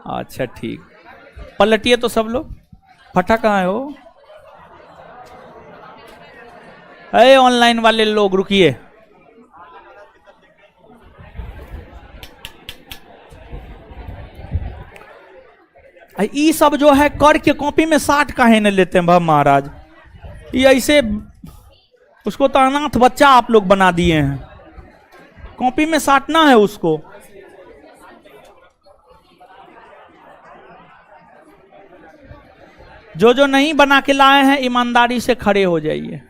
अच्छा ठीक, पलटिए तो सब लोग। फटा कहाँ है वो? अरे ऑनलाइन वाले लोग रुकिए, ये सब जो है कर के कॉपी में 60 काहे न लेते हैं भाई महाराज। ये ऐसे उसको तो अनाथ बच्चा आप लोग बना दिए हैं, कॉपी में साटना है उसको। जो जो नहीं बना के लाए हैं ईमानदारी से खड़े हो जाइए,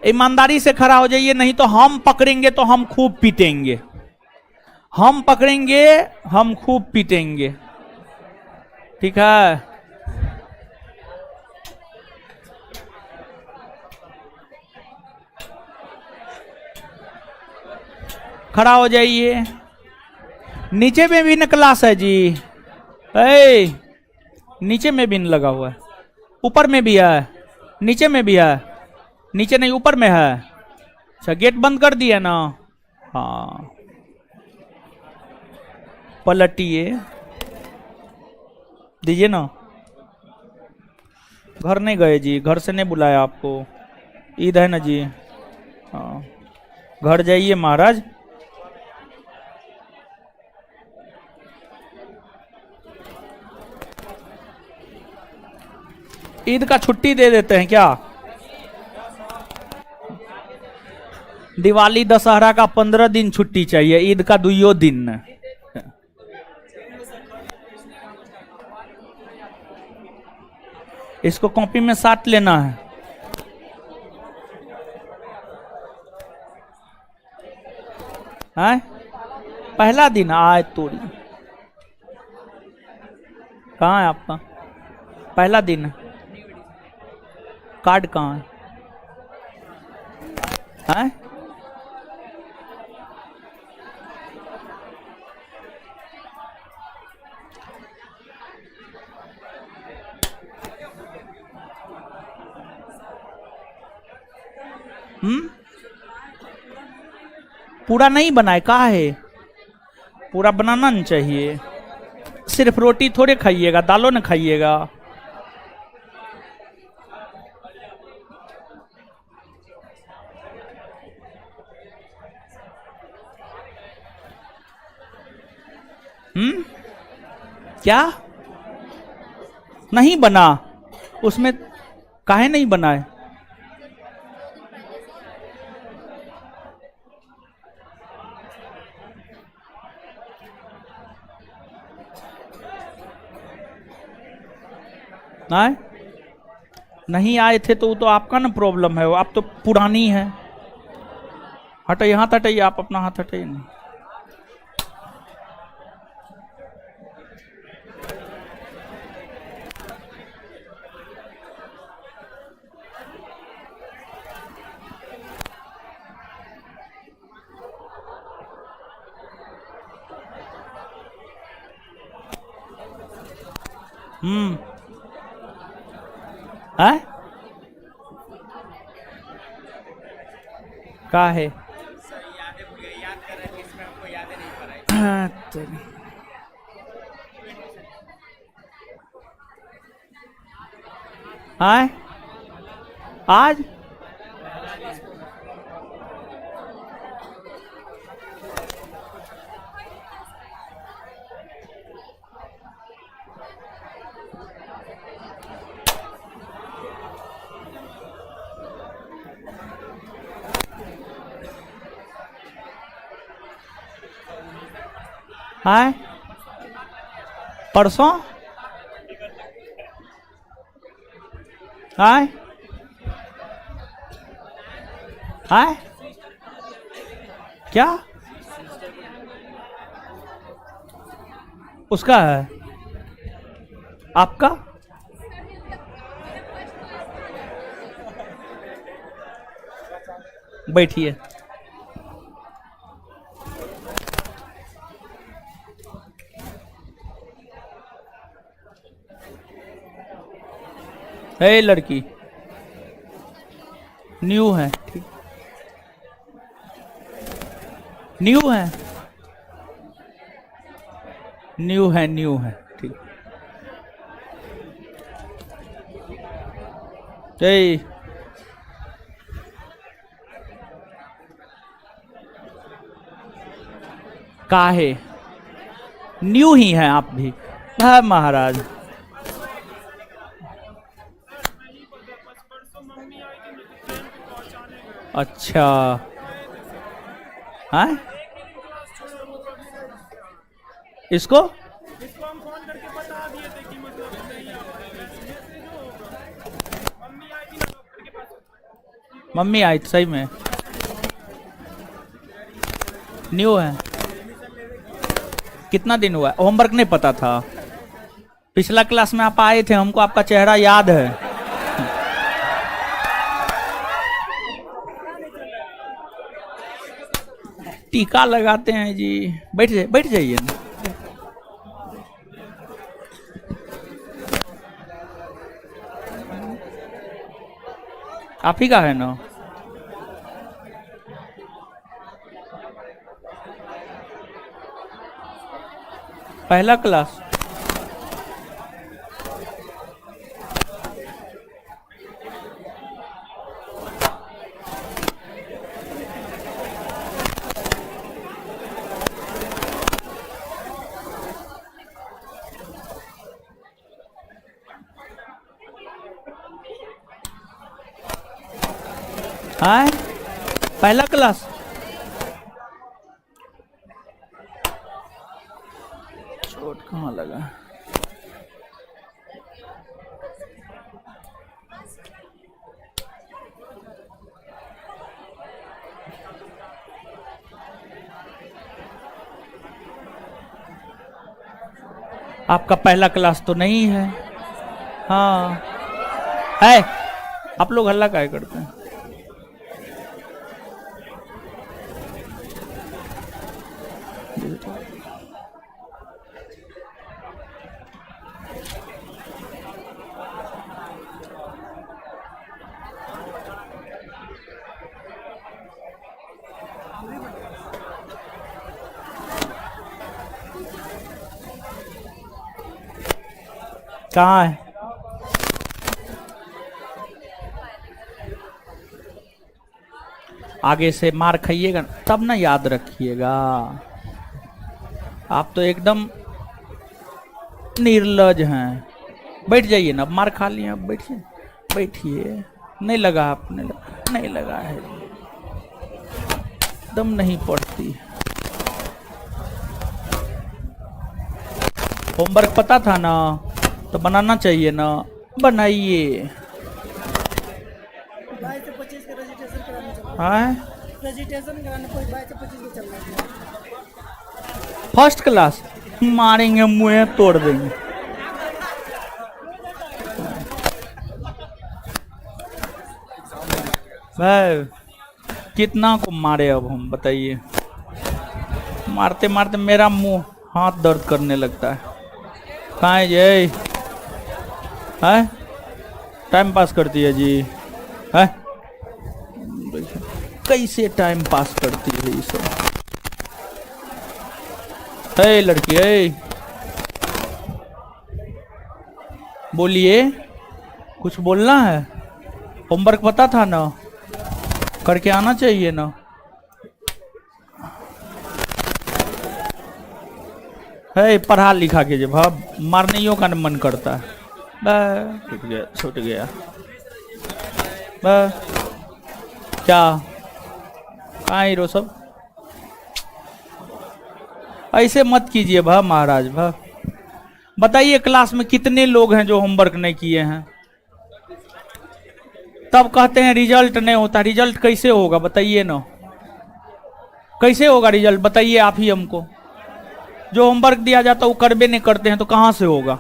ईमानदारी से खड़ा हो जाइए, नहीं तो हम पकड़ेंगे तो हम खूब पीटेंगे, हम पकड़ेंगे हम खूब पीटेंगे, ठीक है। खड़ा हो जाइए। नीचे में भी क्लास है जी, नीचे में भी लगा हुआ है, ऊपर में भी है, नीचे में भी है, नीचे नहीं ऊपर में है। अच्छा गेट बंद कर दिया ना, हाँ पलटिए, दीजिए ना। घर नहीं गए जी, घर से नहीं बुलाया आपको, ईद है ना जी, हाँ घर जाइए महाराज। ईद का छुट्टी दे देते हैं क्या? दिवाली दशहरा का 15 दिन छुट्टी चाहिए, ईद का 2 दिन। इसको कॉपी में साट लेना है। हैं? पहला दिन आए तोड़ी, कहाँ है आपका पहला दिन? कार्ड कहाँ है? हैं? पूरा नहीं बनाए, कहा है पूरा बनाना नहीं चाहिए। सिर्फ रोटी थोड़े खाइएगा, दालों न खाइएगा। क्या नहीं बना? उसमें काहे नहीं बना है? आए? नहीं आए थे तो वो तो आपका ना प्रॉब्लम है, वो आप तो पुरानी है। हटाइए हाथ, हटाइए आप अपना हाथ हटाइए। नहीं है का है? हाँ आज हाँ परसों हाँ हाँ क्या उसका है आपका? बैठिए। है लड़की न्यू है, ठीक न्यू है, न्यू है, न्यू है, ठीक। जय काहे न्यू ही हैं आप भी। हाँ महाराज, अच्छा हाँ, इसको हम फोन करके बता दिए थे कि मतलब नहीं आ पाएगा, मैसेज जो होगा। मम्मी आई थी ना डॉक्टर के पास। मम्मी आई थी सही में, न्यू है। कितना दिन हुआ? होमवर्क नहीं पता था? पिछला क्लास में आप आए थे, हमको आपका चेहरा याद है। टीका लगाते हैं जी। बैठ जाइए ना। आप ही का है ना? पहला क्लास। हाँ, पहला क्लास। चोट कहाँ लगा? आपका पहला क्लास तो नहीं है। हाँ है। आप लोग हल्ला काहे करते हैं? कहाँ है? आगे से मार खाइएगा तब ना याद रखिएगा। आप तो एकदम निर्लज हैं। बैठ जाइए ना, मार खा लिया, अब बैठिए। बैठिए। नहीं लगा आपने? नहीं लगा है, दम नहीं पड़ती। होमवर्क पता था ना, तो बनाना चाहिए ना, बनाइए। 22 से 25 का रजिस्ट्रेशन कराना चल रहा हाँ, है। रजिस्ट्रेशन कराना कोई 22 से 25 को चल रहा है। First class. मारेंगे, मुंह तोड़ देंगे। भाई कितना को मारे अब हम, बताइए। मारते मारते मेरा मुंह हाथ दर्द करने लगता है। कहाँ है ये? है टाइम पास करती है जी? है कैसे टाइम पास करती है ये सब? है लड़की है, बोलिए, कुछ बोलना है? होमवर्क पता था ना, करके आना चाहिए ना। है पढ़ा लिखा के जब भाव मारने का मन करता है। छूट गया, छूट गया। क्या कहाँ हीरो सब? ऐसे मत कीजिए भा महाराज। भा बताइए, क्लास में कितने लोग हैं जो होमवर्क नहीं किए हैं? तब कहते हैं रिजल्ट नहीं होता। रिजल्ट कैसे होगा बताइए ना, कैसे होगा रिजल्ट? बताइए आप ही हमको। जो होमवर्क दिया जाता है वो करबे नहीं करते हैं तो कहां से होगा?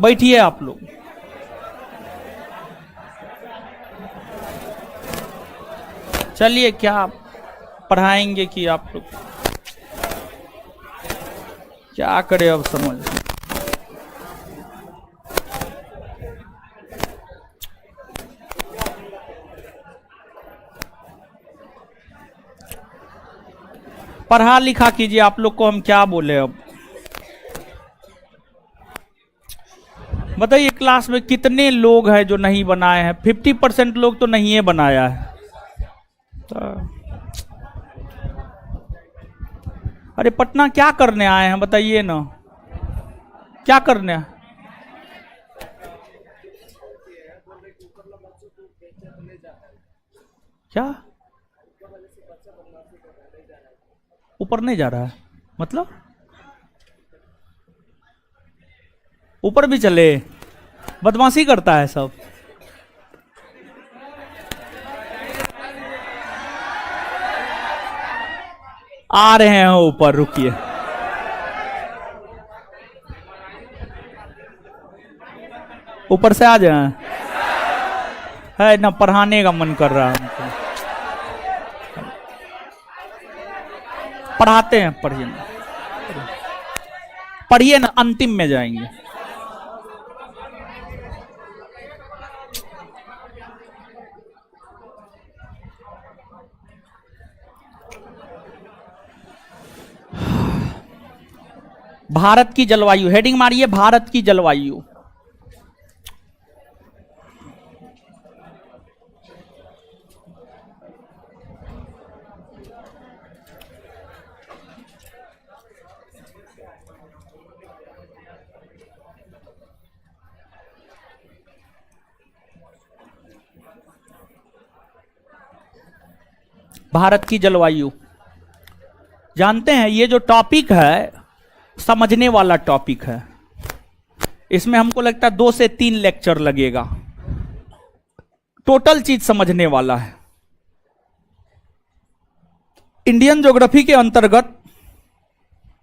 बैठिए आप लोग। चलिए, क्या पढ़ाएंगे कि आप लोग क्या करें अब समझ। पढ़ा लिखा कीजिए। आप लोग को हम क्या बोले अब? बताइए, क्लास में कितने लोग हैं जो नहीं बनाए हैं? 50% लोग तो नहीं है बनाया है। तो अरे पटना क्या करने आए हैं बताइए ना, क्या करने आए? क्या ऊपर नहीं जा रहा है? मतलब ऊपर भी चले, बदमाशी करता है सब। आ रहे हैं ऊपर, रुकिए। ऊपर से आ जाए, है ना, पढ़ाने का मन कर रहा है हमको। पढ़ाते हैं, पढ़िए ना, पढ़िए ना, अंतिम में जाएंगे। भारत की जलवायु, हेडिंग मारिए भारत की जलवायु। भारत की जलवायु, जानते हैं ये जो टॉपिक है समझने वाला टॉपिक है। इसमें हमको लगता है 2 से 3 लेक्चर लगेगा, टोटल चीज समझने वाला है। इंडियन ज्योग्राफी के अंतर्गत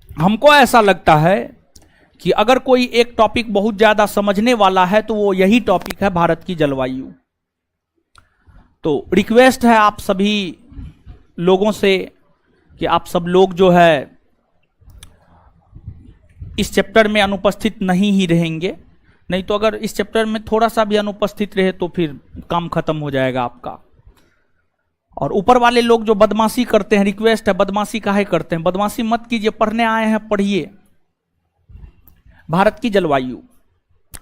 हमको ऐसा लगता है कि अगर कोई एक टॉपिक बहुत ज्यादा समझने वाला है तो वो यही टॉपिक है, भारत की जलवायु। तो रिक्वेस्ट है आप सभी लोगों से कि आप सब लोग जो है इस चैप्टर में अनुपस्थित नहीं ही रहेंगे, नहीं तो अगर इस चैप्टर में थोड़ा सा भी अनुपस्थित रहे तो फिर काम खत्म हो जाएगा आपका। और ऊपर वाले लोग जो बदमाशी करते हैं, रिक्वेस्ट है, बदमाशी काहे करते हैं? बदमाशी मत कीजिए, पढ़ने आए हैं पढ़िए। भारत की जलवायु,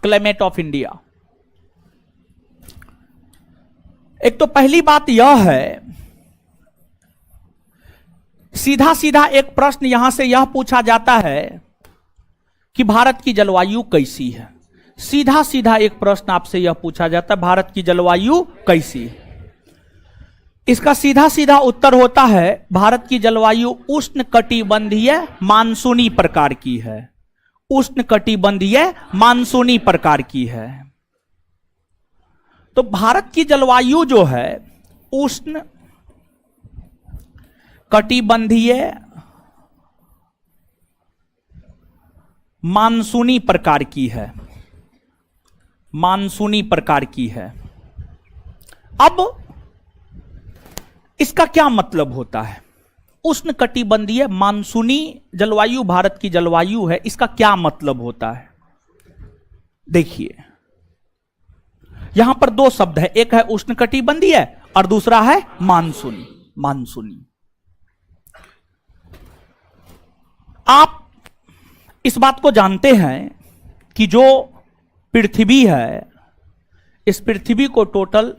क्लाइमेट ऑफ इंडिया। एक तो पहली बात यह है, सीधा सीधा एक प्रश्न यहां से यह पूछा जाता है कि भारत की जलवायु कैसी है। सीधा सीधा एक प्रश्न आपसे यह पूछा जाता है, भारत की जलवायु कैसी है? इसका सीधा सीधा उत्तर होता है, भारत की जलवायु उष्ण कटिबंधीय मानसूनी प्रकार की है। उष्ण कटिबंधीय मानसूनी प्रकार की है। तो भारत की जलवायु जो है उष्ण कटिबंधीय मानसूनी प्रकार की है, मानसूनी प्रकार की है। अब इसका क्या मतलब होता है? उष्ण कटिबंधीय मानसूनी जलवायु भारत की जलवायु है, इसका क्या मतलब होता है? देखिए, यहां पर 2 शब्द है, एक है उष्ण कटिबंधीय और दूसरा है मानसूनी। मानसूनी, आप इस बात को जानते हैं कि जो पृथ्वी है, इस पृथ्वी को टोटल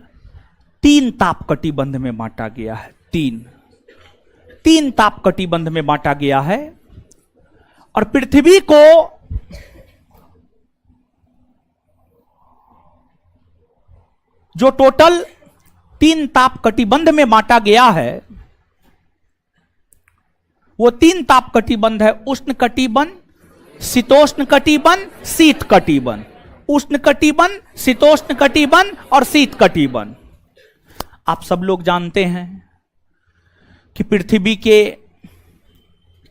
3 ताप कटिबंध में बांटा गया है। 3 ताप कटिबंध में बांटा गया है। और पृथ्वी को जो टोटल 3 ताप कटिबंध में बांटा गया है, वो 3 ताप कटिबंध है, उष्ण कटिबंध, शीतोष्ण कटिबंध, शीत कटिबंध। उष्ण कटिबंध, शीतोष्ण कटिबंध और शीत कटिबंध। आप सब लोग जानते हैं कि पृथ्वी के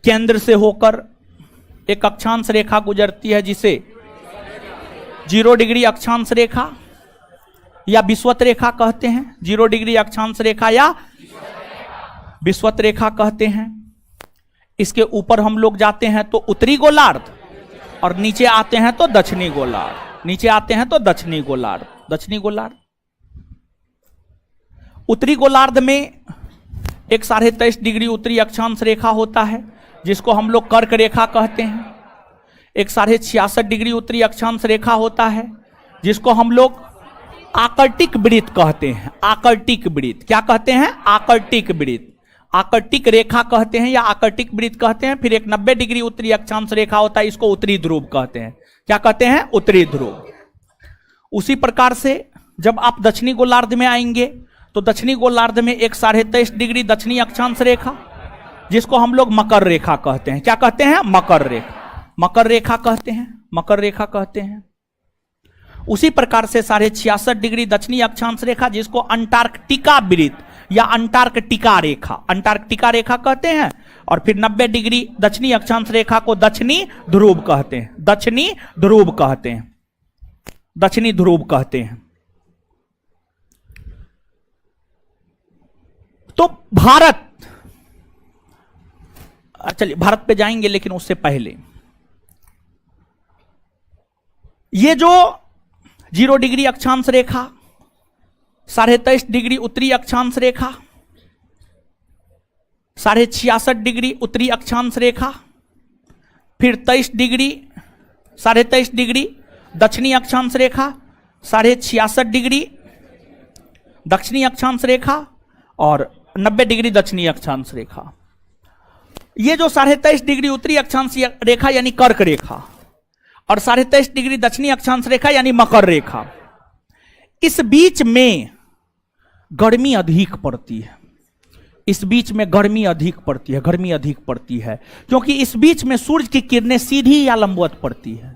केंद्र से होकर एक अक्षांश रेखा गुजरती है, जिसे 0 डिग्री अक्षांश रेखा या विषुवत रेखा कहते हैं। 0 डिग्री अक्षांश रेखा या विषुवत रेखा कहते हैं। इसके ऊपर हम लोग जाते हैं तो उत्तरी गोलार्ध, और नीचे आते हैं तो दक्षिणी गोलार्ध। नीचे आते हैं तो दक्षिणी गोलार्ध, दक्षिणी गोलार्ध। उत्तरी गोलार्ध में एक 23.5 डिग्री उत्तरी अक्षांश रेखा होता है, जिसको हम लोग कर्क रेखा कहते हैं। एक 66.5 डिग्री उत्तरी अक्षांश रेखा होता है, जिसको हम लोग आर्कटिक वृत्त कहते हैं। आर्कटिक वृत्त क्या कहते हैं? आर्कटिक वृत्त। आकर्टिक रेखा कहते हैं या आकर्टिक वृत्त कहते हैं। फिर एक 90 डिग्री उत्तरी अक्षांश रेखा होता है, इसको उत्तरी ध्रुव कहते हैं। क्या कहते हैं? उत्तरी ध्रुव। उसी प्रकार से जब आप दक्षिणी गोलार्ध में आएंगे तो दक्षिणी गोलार्ध में एक 23.5 डिग्री दक्षिणी अक्षांश रेखा, जिसको हम लोग मकर रेखा कहते हैं। क्या कहते हैं? मकर रेखा। मकर रेखा कहते हैं, मकर रेखा कहते हैं। उसी प्रकार से 66.5 डिग्री दक्षिणी अक्षांश रेखा, जिसको अंटार्कटिका वृत्त या अंटार्कटिका रेखा, अंटार्कटिका रेखा कहते हैं। और फिर 90 डिग्री दक्षिणी अक्षांश रेखा को दक्षिणी ध्रुव कहते हैं, दक्षिणी ध्रुव कहते हैं, दक्षिणी ध्रुव कहते हैं। तो भारत, चलिए भारत पे जाएंगे, लेकिन उससे पहले ये जो 0 डिग्री अक्षांश रेखा, 23.5 डिग्री उत्तरी अक्षांश रेखा, 66.5 डिग्री उत्तरी अक्षांश रेखा, फिर 23 डिग्री 23.5 डिग्री दक्षिणी अक्षांश रेखा, 66.5 डिग्री दक्षिणी अक्षांश रेखा और 90 डिग्री दक्षिणी अक्षांश रेखा। ये जो 23.5 डिग्री उत्तरी अक्षांश रेखा यानी कर्क रेखा और 23.5 डिग्री दक्षिणी अक्षांश रेखा यानी मकर रेखा, इस बीच में गर्मी अधिक पड़ती है। इस बीच में गर्मी अधिक पड़ती है, गर्मी अधिक पड़ती है, क्योंकि इस बीच में सूर्य की किरणें सीधी या लंबवत पड़ती है।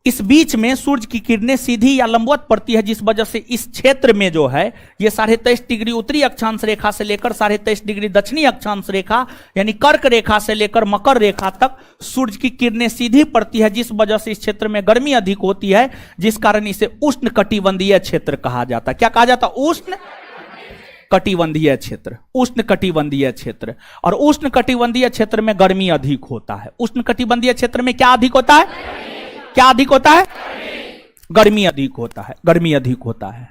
इस बीच में सूर्य की किरणें सीधी या लंबवत पड़ती है, जिस वजह से इस क्षेत्र में जो है ये 23.5 डिग्री उत्तरी अक्षांश रेखा से लेकर 23.5 डिग्री दक्षिणी अक्षांश रेखा यानी कर्क रेखा से लेकर मकर रेखा तक सूर्य की किरणें सीधी पड़ती है, जिस वजह से इस क्षेत्र में गर्मी अधिक होती है, जिस कारण इसे उष्ण कटिबंधीय क्षेत्र कहा जाता है। क्या कहा जाता है? उष्ण कटिबंधीय क्षेत्र, उष्ण कटिबंधीय क्षेत्र। और उष्ण कटिबंधीय क्षेत्र में गर्मी अधिक होता है। उष्ण कटिबंधीय क्षेत्र में क्या अधिक होता है? क्या अधिक होता है? गर्मी अधिक होता है, गर्मी अधिक होता है।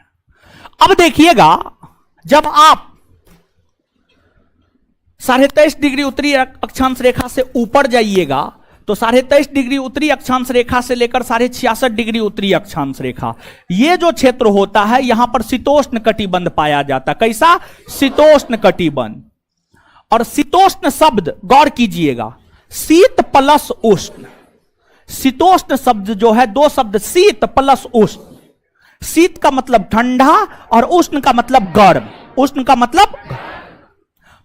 अब देखिएगा, जब आप 23.5 डिग्री उत्तरी अक्षांश रेखा से ऊपर जाइएगा तो 23.5 डिग्री उत्तरी अक्षांश रेखा से लेकर 66.5 डिग्री उत्तरी अक्षांश रेखा, ये जो क्षेत्र होता है यहां पर शीतोष्ण कटिबंध पाया जाता है। कैसा? शीतोष्ण कटिबंध। और शीतोष्ण शब्द गौर कीजिएगा, शीत प्लस उष्ण। शीतोष्ण शब्द जो है, दो शब्द शीत प्लस उष्ण। शीत का मतलब ठंडा और उष्ण का मतलब गर्म। उष्ण का मतलब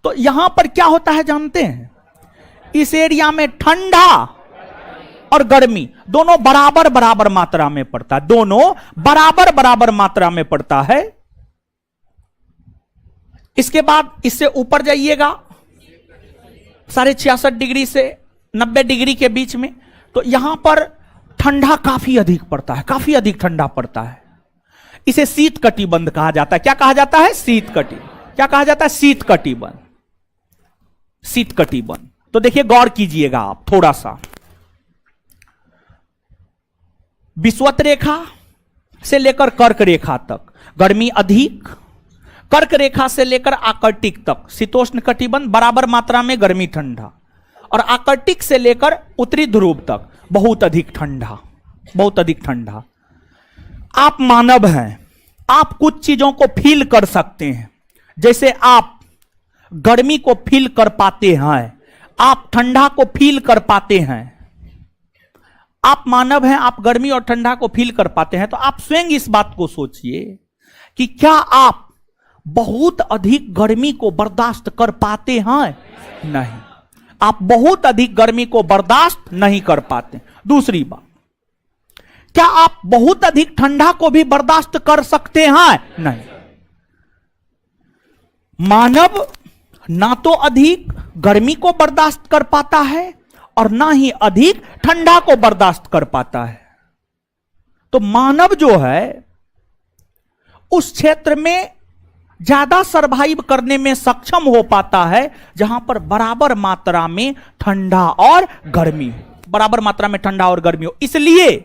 तो यहां पर क्या होता है जानते हैं? इस एरिया में ठंडा और गर्मी दोनों बराबर बराबर मात्रा में पड़ता है, दोनों बराबर बराबर मात्रा में पड़ता है। इसके बाद इससे ऊपर जाइएगा 66.5 डिग्री से 90 डिग्री के बीच में, तो यहां पर ठंडा काफी अधिक पड़ता है, काफी अधिक ठंडा पड़ता है। इसे शीत कटिबंध कहा जाता है। क्या कहा जाता है? शीत कटि। क्या कहा जाता है? शीत कटिबंध, शीत कटिबंध। तो देखिए गौर कीजिएगा आप थोड़ा सा, विषुवत रेखा से लेकर कर्क रेखा तक गर्मी अधिक, कर्क रेखा से लेकर आकर्टिक तक शीतोष्ण कटिबंध बराबर मात्रा में गर्मी ठंडा, और आकर्टिक से लेकर उत्तरी ध्रुव तक बहुत अधिक ठंडा, बहुत अधिक ठंडा। आप मानव हैं, आप कुछ चीजों को फील कर सकते हैं, जैसे आप गर्मी को फील कर पाते हैं, आप ठंडा को फील कर पाते हैं। आप मानव हैं, आप गर्मी और ठंडा को फील कर पाते हैं। तो आप स्वयं इस बात को सोचिए कि क्या आप बहुत अधिक गर्मी को बर्दाश्त कर पाते हैं? नहीं, आप बहुत अधिक गर्मी को बर्दाश्त नहीं कर पाते। दूसरी बात, क्या आप बहुत अधिक ठंडा को भी बर्दाश्त कर सकते हैं? नहीं। मानव ना तो अधिक गर्मी को बर्दाश्त कर पाता है और ना ही अधिक ठंडा को बर्दाश्त कर पाता है। तो मानव जो है उस क्षेत्र में ज्यादा सरवाइव करने में सक्षम हो पाता है जहां पर बराबर मात्रा में ठंडा और गर्मी हो, बराबर मात्रा में ठंडा और गर्मी हो। इसलिए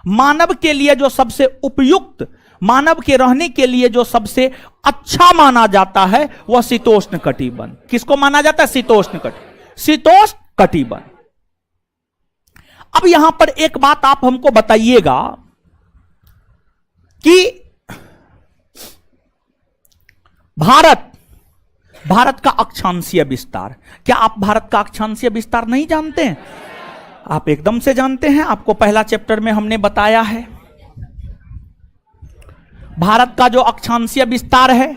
मानव के लिए जो सबसे उपयुक्त, मानव के रहने के लिए जो सबसे अच्छा माना जाता है वह शीतोष्ण कटिबंध। किसको माना जाता है? शीतोष्ण कटिबंध, शीतोष्ण कटिबंध। अब यहां पर एक बात आप हमको बताइएगा कि भारत भारत का अक्षांशीय विस्तार। क्या आप भारत का अक्षांशीय विस्तार नहीं जानते हैं? आप एकदम से जानते हैं, आपको पहला चैप्टर में हमने बताया है। भारत का जो अक्षांशीय विस्तार है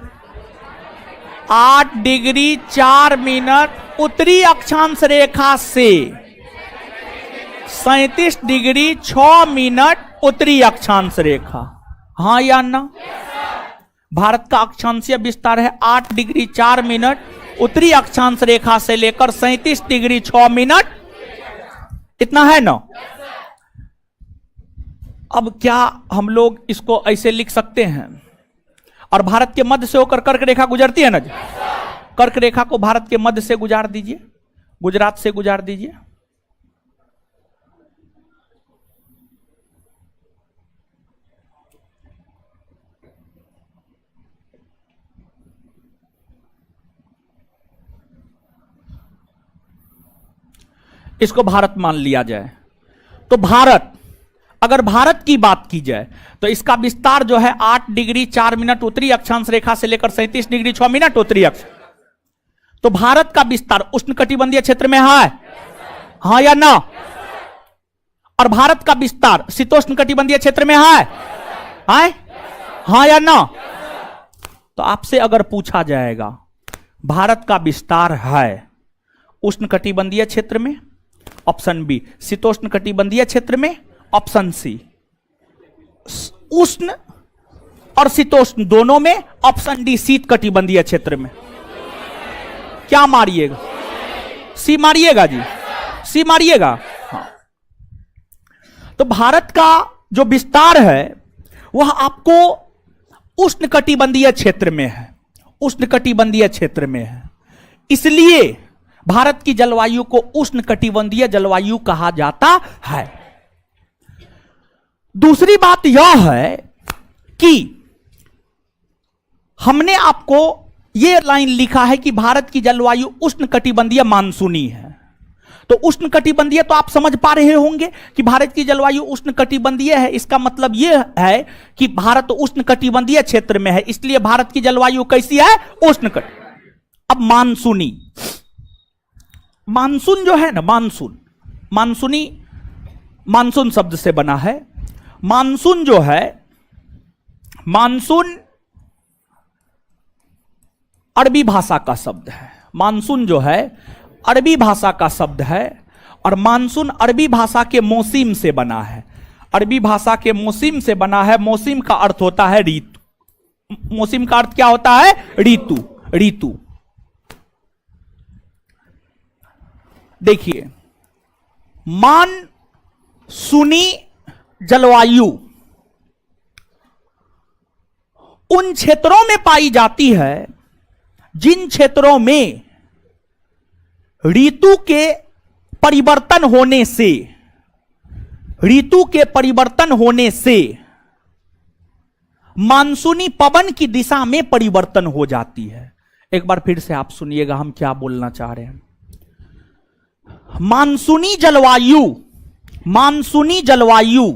8 डिग्री 4 मिनट उत्तरी अक्षांश रेखा से 37 डिग्री 6 मिनट उत्तरी अक्षांश रेखा। हाँ या ना? भारत का अक्षांशीय विस्तार है 8 डिग्री 4 मिनट उत्तरी अक्षांश रेखा से लेकर 37 डिग्री 6 मिनट, इतना है ना? अब क्या हम लोग इसको ऐसे लिख सकते हैं? और भारत के मध्य से होकर कर्क रेखा गुजरती है ना जी? कर्क रेखा को भारत के मध्य से गुजार दीजिए, गुजरात से गुजार दीजिए। इसको भारत मान लिया जाए तो भारत, अगर भारत की बात की जाए तो इसका विस्तार जो है 8 डिग्री 4 मिनट उत्तरी अक्षांश रेखा से लेकर 37 डिग्री 6 मिनट उत्तरी अक्ष। तो भारत का विस्तार उष्णकटिबंधीय क्षेत्र में है, हाँ या ना? और भारत का विस्तार शीतोष्णकटिबंधीय क्षेत्र में है, हाँ या ना? तो आपसे अगर पूछा जाएगा भारत का विस्तार है उष्णकटिबंधीय क्षेत्र में, ऑप्शन बी। शीतोष्णकटिबंधीय क्षेत्र में, ऑप्शन सी। उष्ण और शीतोष्ण दोनों में, ऑप्शन डी शीत कटिबंधीय क्षेत्र में। क्या मारिएगा? सी मारिएगा जी, सी मारिएगा। हाँ। तो भारत का जो विस्तार है वह आपको उष्णकटिबंधीय क्षेत्र में है, उष्णकटिबंधीय क्षेत्र में है। इसलिए भारत की जलवायु को उष्णकटिबंधीय जलवायु कहा जाता है। दूसरी बात यह है कि हमने आपको यह लाइन लिखा है कि भारत की जलवायु उष्णकटिबंधीय मानसूनी है। तो उष्णकटिबंधीय तो आप समझ पा रहे होंगे कि भारत की जलवायु उष्णकटिबंधीय है। इसका मतलब यह है कि भारत उष्णकटिबंधीय क्षेत्र में है, इसलिए भारत की जलवायु कैसी है? उष्णकटिबंधीय। अब मानसूनी, मानसून जो है ना, मानसून, मानसूनी मानसून शब्द से बना है। मानसून जो है, मानसून अरबी भाषा का शब्द है। मानसून जो है अरबी भाषा का शब्द है और मानसून अरबी भाषा के मौसिम से बना है। अरबी भाषा के मौसिम से बना है। मौसिम का अर्थ होता है ऋतु। मौसिम का अर्थ क्या होता है? ऋतु, ऋतु। देखिए, मानसूनी जलवायु उन क्षेत्रों में पाई जाती है जिन क्षेत्रों में ऋतु के परिवर्तन होने से, ऋतु के परिवर्तन होने से मानसूनी पवन की दिशा में परिवर्तन हो जाती है। एक बार फिर से आप सुनिएगा हम क्या बोलना चाह रहे हैं। मानसूनी जलवायु, मानसूनी जलवायु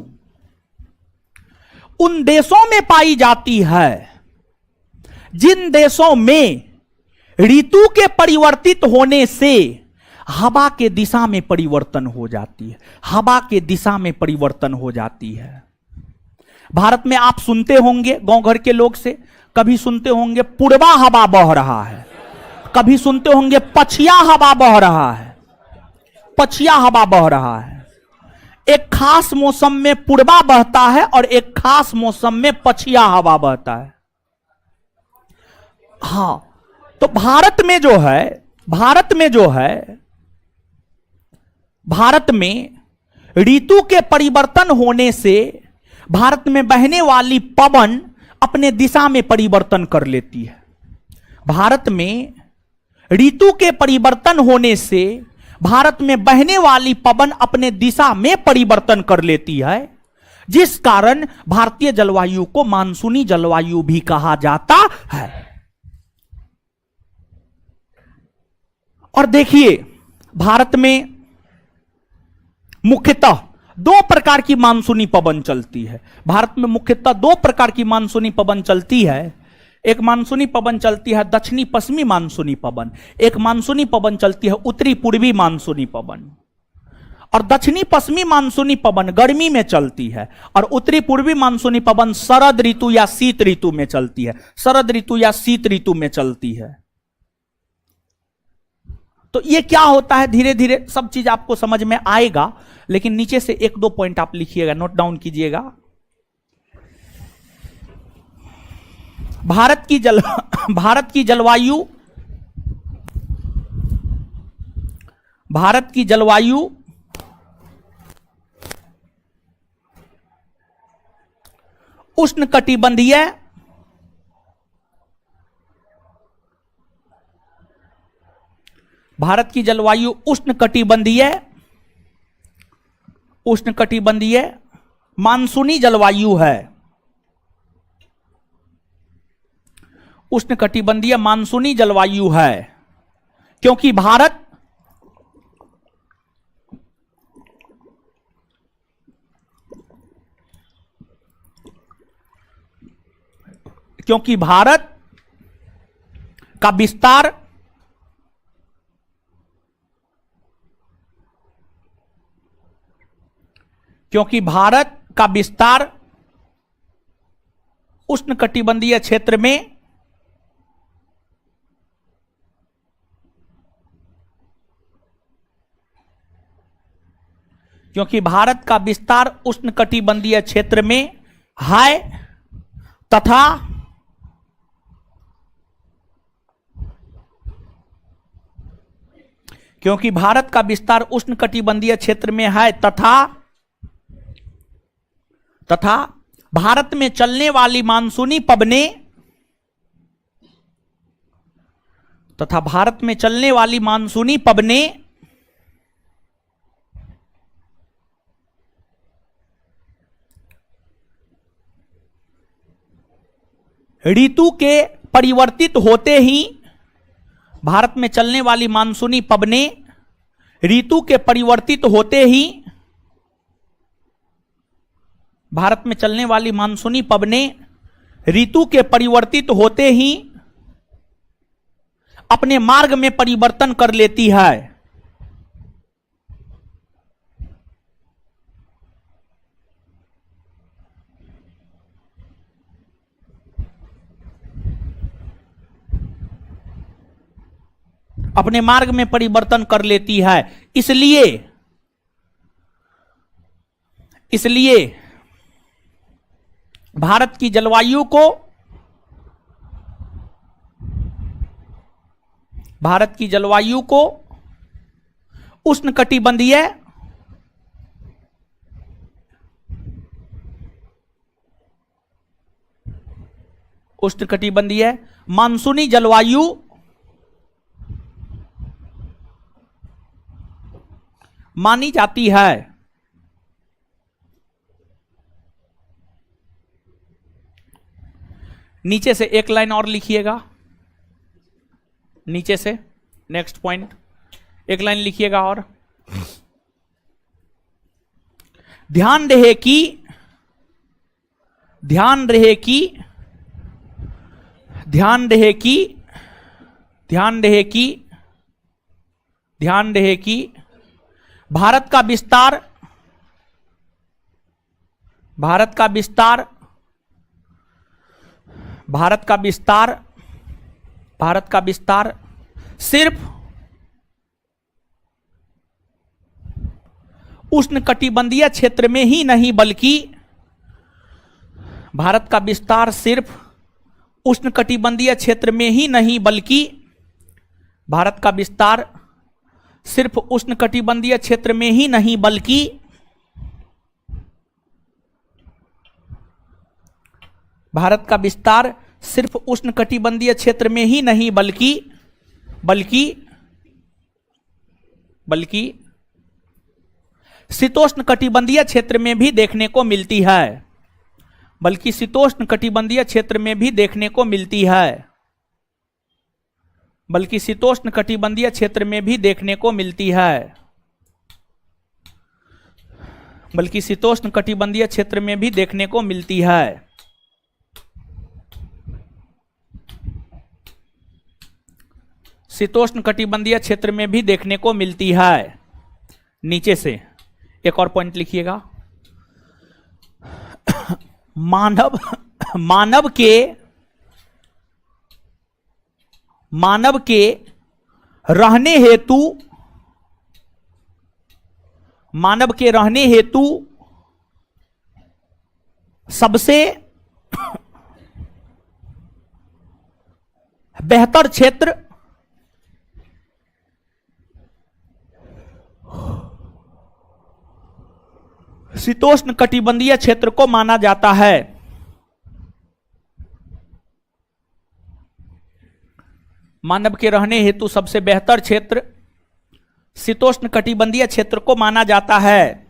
उन देशों में पाई जाती है जिन देशों में ऋतु के परिवर्तित होने से हवा के दिशा में परिवर्तन हो जाती है, हवा के दिशा में परिवर्तन हो जाती है। भारत में आप सुनते होंगे गांव घर के लोग से, कभी सुनते होंगे पूर्वा हवा बह रहा है, कभी सुनते होंगे पछिया हवा बह रहा है, पछिया हवा बह रहा है। एक खास मौसम में पूर्वा बहता है और एक खास मौसम में पछिया हवा बहता है। हां, तो भारत में जो है, भारत में जो है, भारत में ऋतु के परिवर्तन होने से भारत में बहने वाली पवन अपने दिशा में परिवर्तन कर लेती है। भारत में ऋतु के परिवर्तन होने से भारत में बहने वाली पवन अपने दिशा में परिवर्तन कर लेती है, जिस कारण भारतीय जलवायु को मानसूनी जलवायु भी कहा जाता है। और देखिए, भारत में मुख्यतः 2 प्रकार की मानसूनी पवन चलती है। भारत में मुख्यतः 2 प्रकार की मानसूनी पवन चलती है। एक मानसूनी पवन चलती है दक्षिणी पश्चिमी मानसूनी पवन, एक मानसूनी पवन चलती है उत्तरी पूर्वी मानसूनी पवन। और दक्षिणी पश्चिमी मानसूनी पवन गर्मी में चलती है और उत्तरी पूर्वी मानसूनी पवन शरद ऋतु या शीत ऋतु में चलती है, शरद ऋतु या शीत ऋतु में चलती है। तो ये क्या होता है, धीरे धीरे सब चीज आपको समझ में आएगा, लेकिन नीचे से एक दो पॉइंट आप लिखिएगा, नोट डाउन कीजिएगा। भारत की जलवायु उष्णकटिबंधीय उष्णकटिबंधीय मानसूनी जलवायु है, उष्णकटिबंधीय मानसूनी जलवायु है। क्योंकि भारत का विस्तार उष्णकटिबंधीय क्षेत्र में है तथा क्योंकि भारत का विस्तार उष्णकटिबंधीय क्षेत्र में है तथा भारत में चलने वाली मानसूनी पवनें ऋतु के परिवर्तित होते ही भारत में चलने वाली मानसूनी पवनें ऋतु के परिवर्तित होते ही भारत में चलने वाली मानसूनी पवनें ऋतु के परिवर्तित होते ही अपने मार्ग में परिवर्तन कर लेती है। अपने मार्ग में परिवर्तन कर लेती है। इसलिए भारत की जलवायु को उष्णकटिबंधीय मानसूनी जलवायु मानी जाती है। नीचे से एक लाइन और लिखिएगा, नीचे से नेक्स्ट पॉइंट एक लाइन लिखिएगा और ध्यान रहे कि भारत का विस्तार सिर्फ उष्णकटिबंधीय क्षेत्र में ही नहीं बल्कि भारत का विस्तार सिर्फ उष्णकटिबंधीय क्षेत्र में ही नहीं बल्कि भारत का विस्तार सिर्फ उष्णकटिबंधीय क्षेत्र में ही नहीं बल्कि भारत का विस्तार सिर्फ उष्णकटिबंधीय क्षेत्र में ही नहीं बल्कि शीतोष्णकटिबंधीय क्षेत्र में भी देखने को मिलती है। बल्कि शीतोष्णकटिबंधीय क्षेत्र में भी देखने को मिलती है। बल्कि शीतोष्णकटिबंधीय क्षेत्र में भी देखने को मिलती है। बल्कि शीतोष्णकटिबंधीय क्षेत्र में भी देखने को मिलती है। शीतोष्ण कटिबंधीय क्षेत्र में भी देखने को मिलती है। नीचे से एक और पॉइंट लिखिएगा। मानव के रहने हेतु सबसे बेहतर क्षेत्र शीतोष्ण कटिबंधीय क्षेत्र को माना जाता है। मानव के रहने हेतु सबसे बेहतर क्षेत्र शीतोष्ण कटिबंधीय क्षेत्र को माना जाता है।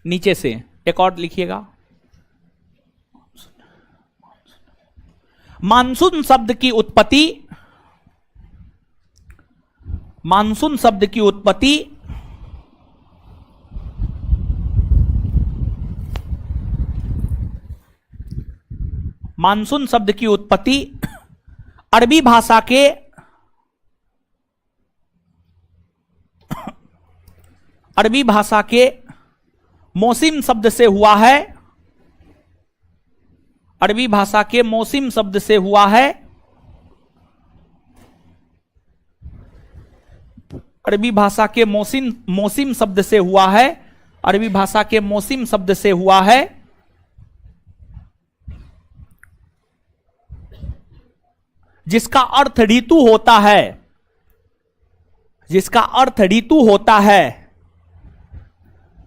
नीचे से एक और लिखिएगा। मानसून शब्द की उत्पत्ति मानसून शब्द की उत्पत्ति मानसून शब्द की उत्पत्ति अरबी भाषा के मौसिम शब्द से हुआ है। अरबी भाषा के मौसिम शब्द से हुआ है। अरबी भाषा के मौसिम शब्द से हुआ है। अरबी भाषा के मौसिम शब्द से हुआ है। जिसका अर्थ ऋतु होता है। जिसका अर्थ ऋतु होता है।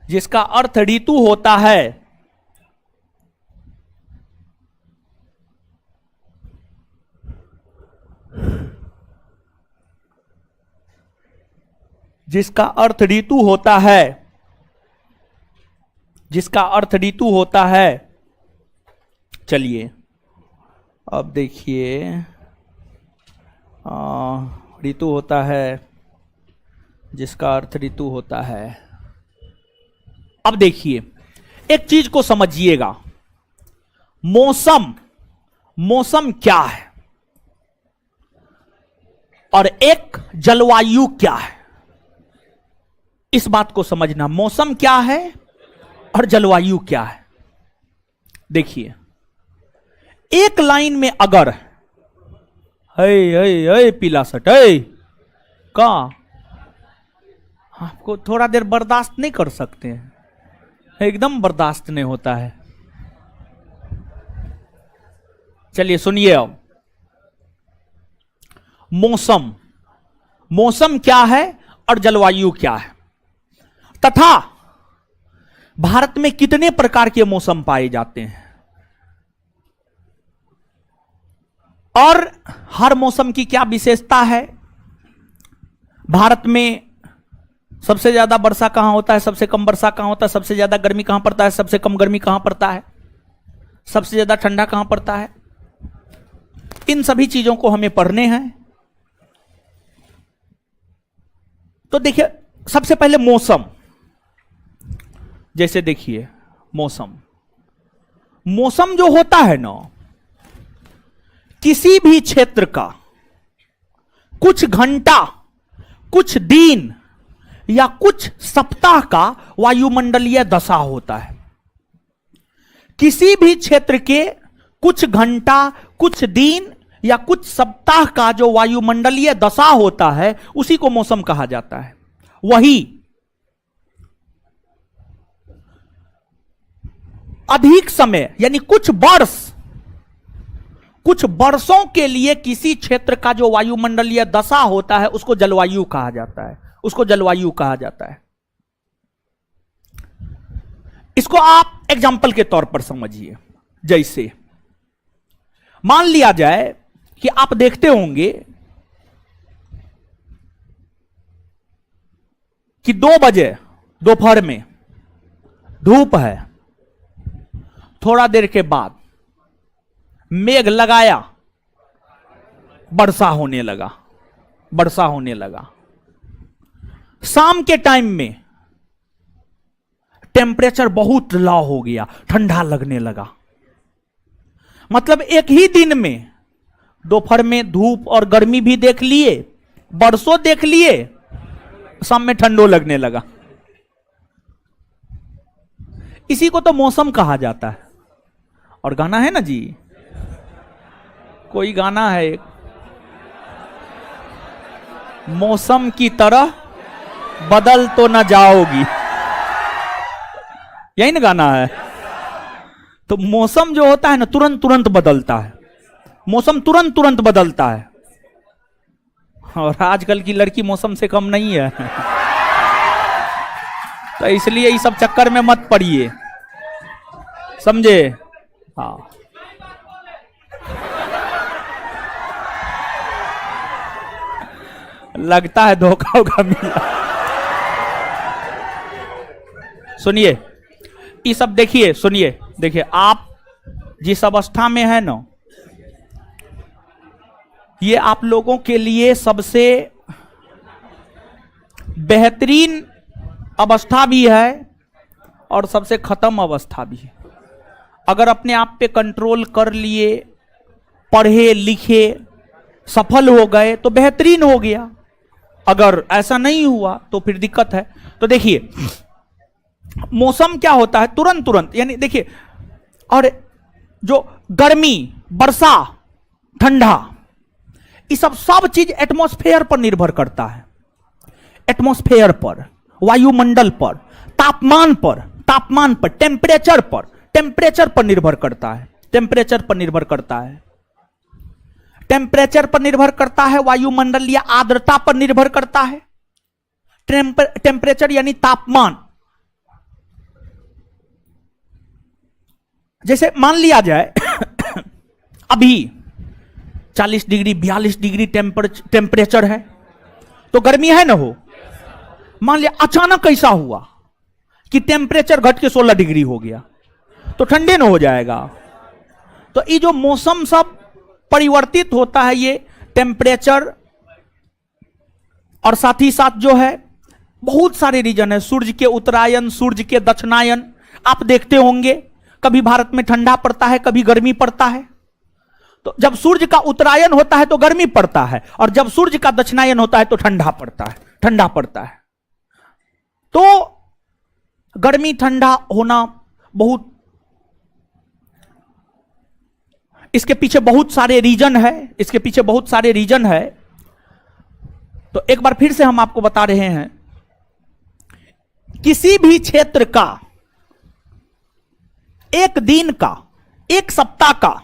जिसका अर्थ ऋतु होता है। जिसका अर्थ ऋतु होता है। जिसका अर्थ ऋतु होता है। चलिए अब देखिए, ऋतु होता है, जिसका अर्थ ऋतु होता है। अब देखिए एक चीज को समझिएगा, मौसम क्या है और एक जलवायु क्या है। इस बात को समझना, मौसम क्या है और जलवायु क्या है। देखिए एक लाइन में अगर है पीला शर्ट है का, आपको थोड़ा देर बर्दाश्त नहीं कर सकते हैं, एकदम बर्दाश्त नहीं होता है। चलिए सुनिए अब, मौसम क्या है और जलवायु क्या है, तथा भारत में कितने प्रकार के मौसम पाए जाते हैं और हर मौसम की क्या विशेषता है। भारत में सबसे ज्यादा वर्षा कहां होता है, सबसे कम वर्षा कहां होता है, सबसे ज्यादा गर्मी कहां पड़ता है, सबसे कम गर्मी कहां पड़ता है, सबसे ज्यादा ठंडा कहां पड़ता है। इन सभी चीजों को हमें पढ़ने हैं। तो देखिए सबसे पहले मौसम, जैसे देखिए मौसम जो होता है ना, किसी भी क्षेत्र का कुछ घंटा, कुछ दिन या कुछ सप्ताह का वायुमंडलीय दशा होता है। किसी भी क्षेत्र के कुछ घंटा, कुछ दिन या कुछ सप्ताह का जो वायुमंडलीय दशा होता है उसी को मौसम कहा जाता है। वही अधिक समय यानी कुछ वर्षों के लिए किसी क्षेत्र का जो वायुमंडलीय दशा होता है उसको जलवायु कहा जाता है। उसको जलवायु कहा जाता है। इसको आप एग्जाम्पल के तौर पर समझिए। जैसे मान लिया जाए कि आप देखते होंगे कि 2 बजे दोपहर में धूप है, थोड़ा देर के बाद मेघ लगाया, वर्षा होने लगा। शाम के टाइम में टेम्परेचर बहुत लो हो गया, ठंडा लगने लगा। मतलब एक ही दिन में दोपहर में धूप और गर्मी भी देख लिए, बरसों देख लिए, शाम में ठंडो लगने लगा। इसी को तो मौसम कहा जाता है। और गाना है ना जी, कोई गाना है एक, मौसम की तरह बदल तो न जाओगी, यही ना गाना है। तो मौसम जो होता है ना तुरंत तुरंत बदलता है, मौसम तुरंत तुरंत बदलता है। और आजकल की लड़की मौसम से कम नहीं है। तो इसलिए इस सब चक्कर में मत पड़िए, समझे? हाँ, लगता है धोखा होगा मिला। सुनिए, ये सब देखिए, सुनिए, देखिए आप जिस अवस्था में है ना, ये आप लोगों के लिए सबसे बेहतरीन अवस्था भी है और सबसे खत्म अवस्था भी है। अगर अपने आप पे कंट्रोल कर लिए, पढ़े लिखे, सफल हो गए तो बेहतरीन हो गया। अगर ऐसा नहीं हुआ तो फिर दिक्कत है। तो देखिए मौसम क्या होता है, तुरंत तुरंत, यानी देखिए, और जो गर्मी, वर्षा, ठंडा, ये सब चीज एटमॉस्फेयर पर निर्भर करता है। एटमॉस्फेयर पर, वायुमंडल पर, तापमान पर, टेम्परेचर पर निर्भर करता है। टेम्परेचर पर निर्भर करता है, टेम्परेचर पर निर्भर करता है, वायुमंडल या आर्द्रता पर निर्भर करता है। टेम्परेचर यानी तापमान। जैसे मान लिया जाए अभी 40 डिग्री 42 डिग्री टेम्परेचर है, तो गर्मी है ना हो। मान लिया अचानक ऐसा हुआ कि टेम्परेचर घट के 16 डिग्री हो गया, तो ठंडे न हो जाएगा। तो ये जो मौसम सब परिवर्तित होता है, ये टेम्परेचर और साथ ही साथ जो है बहुत सारे रीजन है। सूर्य के उत्तरायण, सूर्य के दक्षिणायन, आप देखते होंगे कभी भारत में ठंडा पड़ता है, कभी गर्मी पड़ता है। तो जब सूर्य का उत्तरायण होता है तो गर्मी पड़ता है, और जब सूर्य का दक्षिणायन होता है तो ठंडा पड़ता है। तो गर्मी ठंडा होना बहुत, इसके पीछे बहुत सारे रीजन है। तो एक बार फिर से हम आपको बता रहे हैं, किसी भी क्षेत्र का, एक दिन का, एक सप्ताह का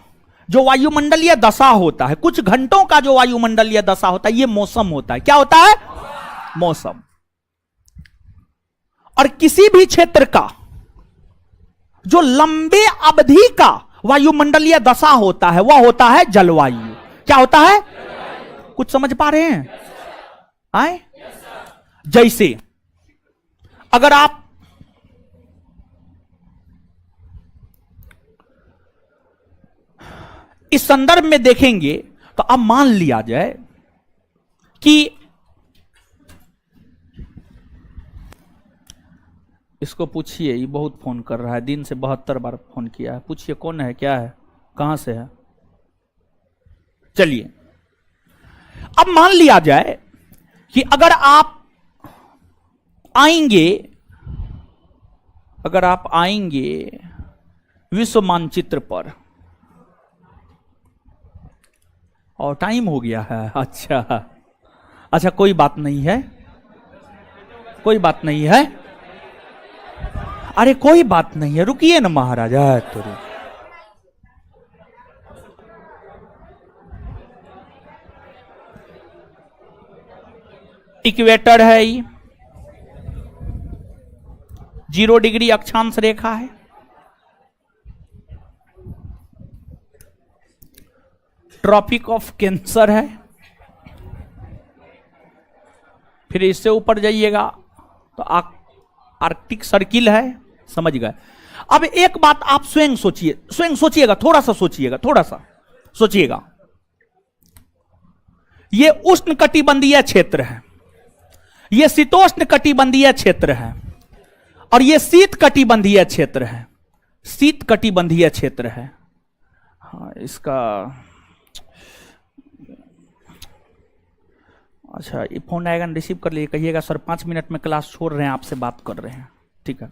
जो वायुमंडलीय दशा होता है, कुछ घंटों का जो वायुमंडलीय दशा होता है, यह मौसम होता है। क्या होता है? मौसम। और किसी भी क्षेत्र का जो लंबे अवधि का वायुमंडलीय दशा होता है, वह होता है जलवायु। क्या होता है? कुछ समझ पा रहे हैं? आए? जैसे अगर आप इस संदर्भ में देखेंगे तो अब मान लिया जाए कि इसको पूछिए, ये बहुत फोन कर रहा है, दिन से 72 बार फोन किया है। पूछिए कौन है, क्या है, कहां से है। चलिए अब मान लिया जाए कि अगर आप आएंगे विश्व मानचित्र पर, और टाइम हो गया है। अच्छा कोई बात नहीं है, अरे कोई बात नहीं है, रुकिए ना महाराजा। तो इक्वेटर है, 0 डिग्री अक्षांश रेखा है। ट्रॉपिक ऑफ कैंसर है। फिर इससे ऊपर जाइएगा तो आर्कटिक सर्किल है। समझ गए? अब एक बात आप स्वयं सोचिएगा, थोड़ा सा सोचिएगा। ये उष्ण कटिबंधीय क्षेत्र है, ये शीतोष्ण कटिबंधीय क्षेत्र है। और ये शीत कटिबंधीय क्षेत्र है, शीत कटिबंधीय क्षेत्र है। हाँ इसका अच्छा, ये फोन आएगा ना, रिसीव कर लीजिए, कहिएगा सर 5 मिनट में क्लास छोड़ रहे हैं, आपसे बात कर रहे हैं, ठीक है।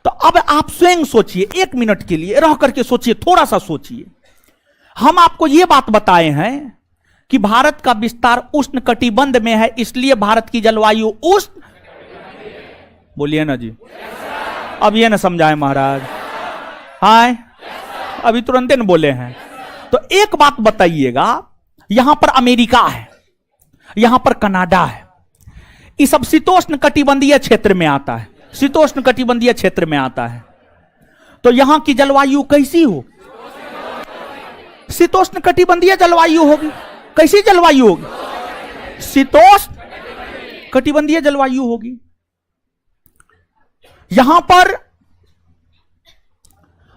तो अब आप स्वयं सोचिए, 1 मिनट के लिए रह करके सोचिए, थोड़ा सा सोचिए। हम आपको यह बात बताए हैं कि भारत का विस्तार उष्ण कटिबंध में है, इसलिए भारत की जलवायु उष्ण, बोलिए ना जी, अब ये ना समझाए महाराज, हाय अभी तुरंत न बोले हैं। तो एक बात बताइएगा, यहां पर अमेरिका है, यहां पर कनाडा है, ये सब शीतोष्ण कटिबंधीय क्षेत्र में आता है, शीतोष्ण कटिबंधीय क्षेत्र में आता है। तो यहां की जलवायु कैसी हो? शीतोष्ण कटिबंधीय जलवायु होगी। कैसी जलवायु होगी? शीतोष्ण कटिबंधीय जलवायु होगी। यहां पर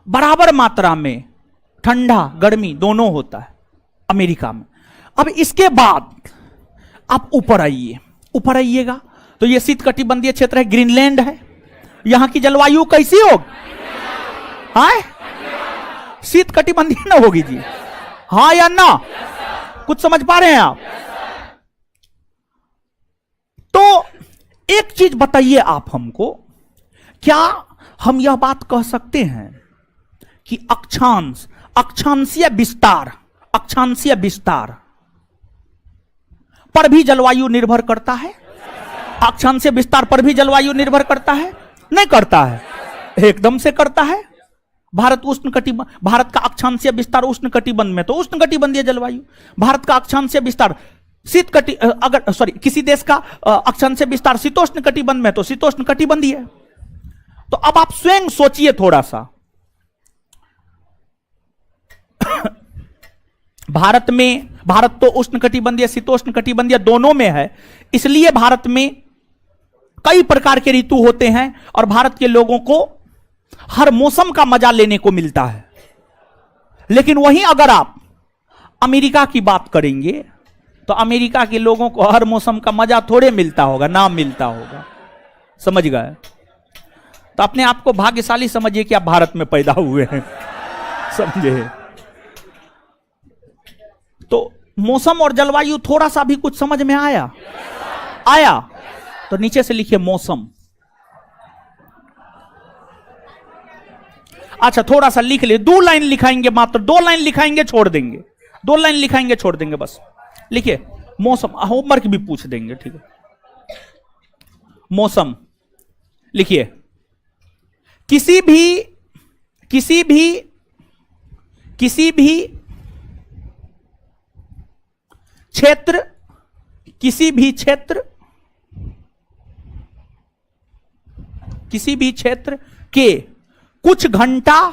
बराबर मात्रा में ठंडा गर्मी दोनों होता है अमेरिका में। अब इसके बाद आप ऊपर आइए, ऊपर आइएगा तो यह शीत कटिबंधीय क्षेत्र है, ग्रीनलैंड है। यहां की जलवायु कैसी होगी? हाँ शीत कटिबंधीय ना होगी जी, हाँ या ना? कुछ समझ पा रहे हैं आप? तो एक चीज बताइए आप हमको, क्या हम यह बात कह सकते हैं कि अक्षांश, अक्षांशीय विस्तार, अक्षांशीय विस्तार पर भी जलवायु निर्भर करता है? अक्षांशीय विस्तार पर भी जलवायु निर्भर करता है? नहीं करता है, एकदम से करता है। भारत उष्ण कटिबंध, भारत का अक्षांशीय विस्तार उष्ण कटिबंध में, तो उष्ण कटिबंधीय जलवायु। भारत का अक्षांशीय विस्तार शीत कटि, अगर सॉरी किसी देश का अक्षांशीय विस्तार शीतोष्ण कटिबंध में, तो शीतोष्ण कटिबंधीय है। तो अब आप स्वयं सोचिए थोड़ा सा, भारत में, भारत तो उष्ण कटिबंधीय शीतोष्ण कटिबंधीय दोनों में है, इसलिए भारत में कई प्रकार के ऋतु होते हैं और भारत के लोगों को हर मौसम का मजा लेने को मिलता है। लेकिन वहीं अगर आप अमेरिका की बात करेंगे तो अमेरिका के लोगों को हर मौसम का मजा थोड़े मिलता होगा, ना मिलता होगा, समझ गए? तो अपने आप को भाग्यशाली समझिए कि आप भारत में पैदा हुए हैं, समझे? तो मौसम और जलवायु थोड़ा सा भी कुछ समझ में आया? आया? तो नीचे से लिखिए मौसम। अच्छा थोड़ा सा लिख ले, 2 लाइन लिखाएंगे, मात्र 2 लाइन लिखाएंगे छोड़ देंगे, 2 लाइन लिखाएंगे छोड़ देंगे, बस लिखिए मौसम। होमवर्क भी पूछ देंगे, ठीक है? मौसम लिखिए, किसी भी क्षेत्र, किसी भी क्षेत्र के कुछ घंटा,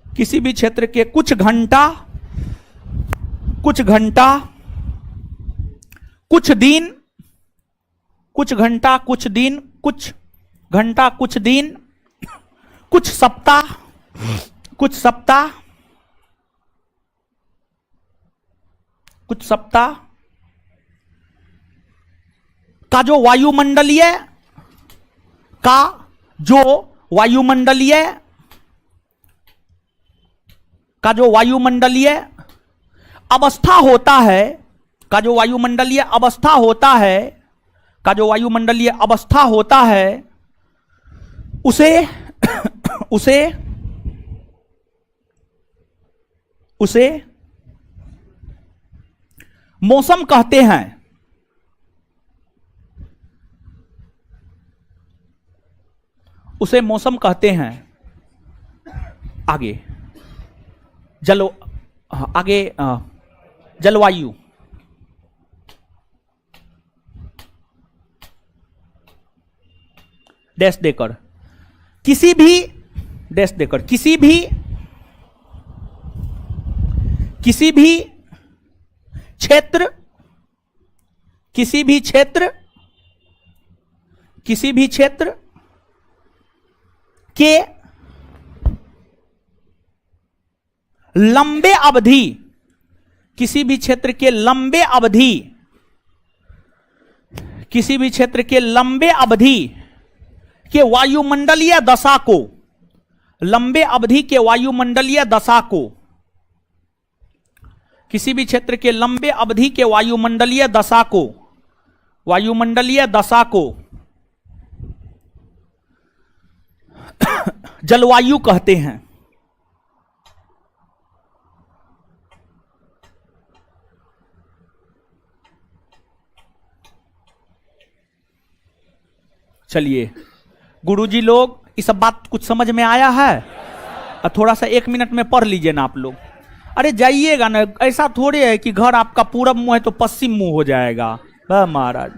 किसी भी क्षेत्र के कुछ घंटा, कुछ दिन, कुछ घंटा, कुछ दिन, कुछ घंटा, कुछ दिन, कुछ सप्ताह, का जो वायुमंडलीय अवस्था होता है, का जो वायुमंडलीय अवस्था होता है, उसे मौसम कहते हैं। उसे मौसम कहते हैं। आगे जलवायु, डैश देकर, किसी भी क्षेत्र के लंबे अवधि, किसी भी क्षेत्र के लंबे अवधि के वायुमंडलीय दशा को, लंबे अवधि के वायुमंडलीय दशा को, किसी भी क्षेत्र के लंबे अवधि के वायुमंडलीय दशा को, वायुमंडलीय दशा को जलवायु कहते हैं। चलिए गुरुजी लोग, इस सब बात कुछ समझ में आया है? थोड़ा सा 1 मिनट में पढ़ लीजिए ना आप लोग। अरे जाइएगा ना, ऐसा थोड़े है कि घर आपका पूरब मुंह है तो पश्चिम मुंह हो जाएगा। वाह महाराज,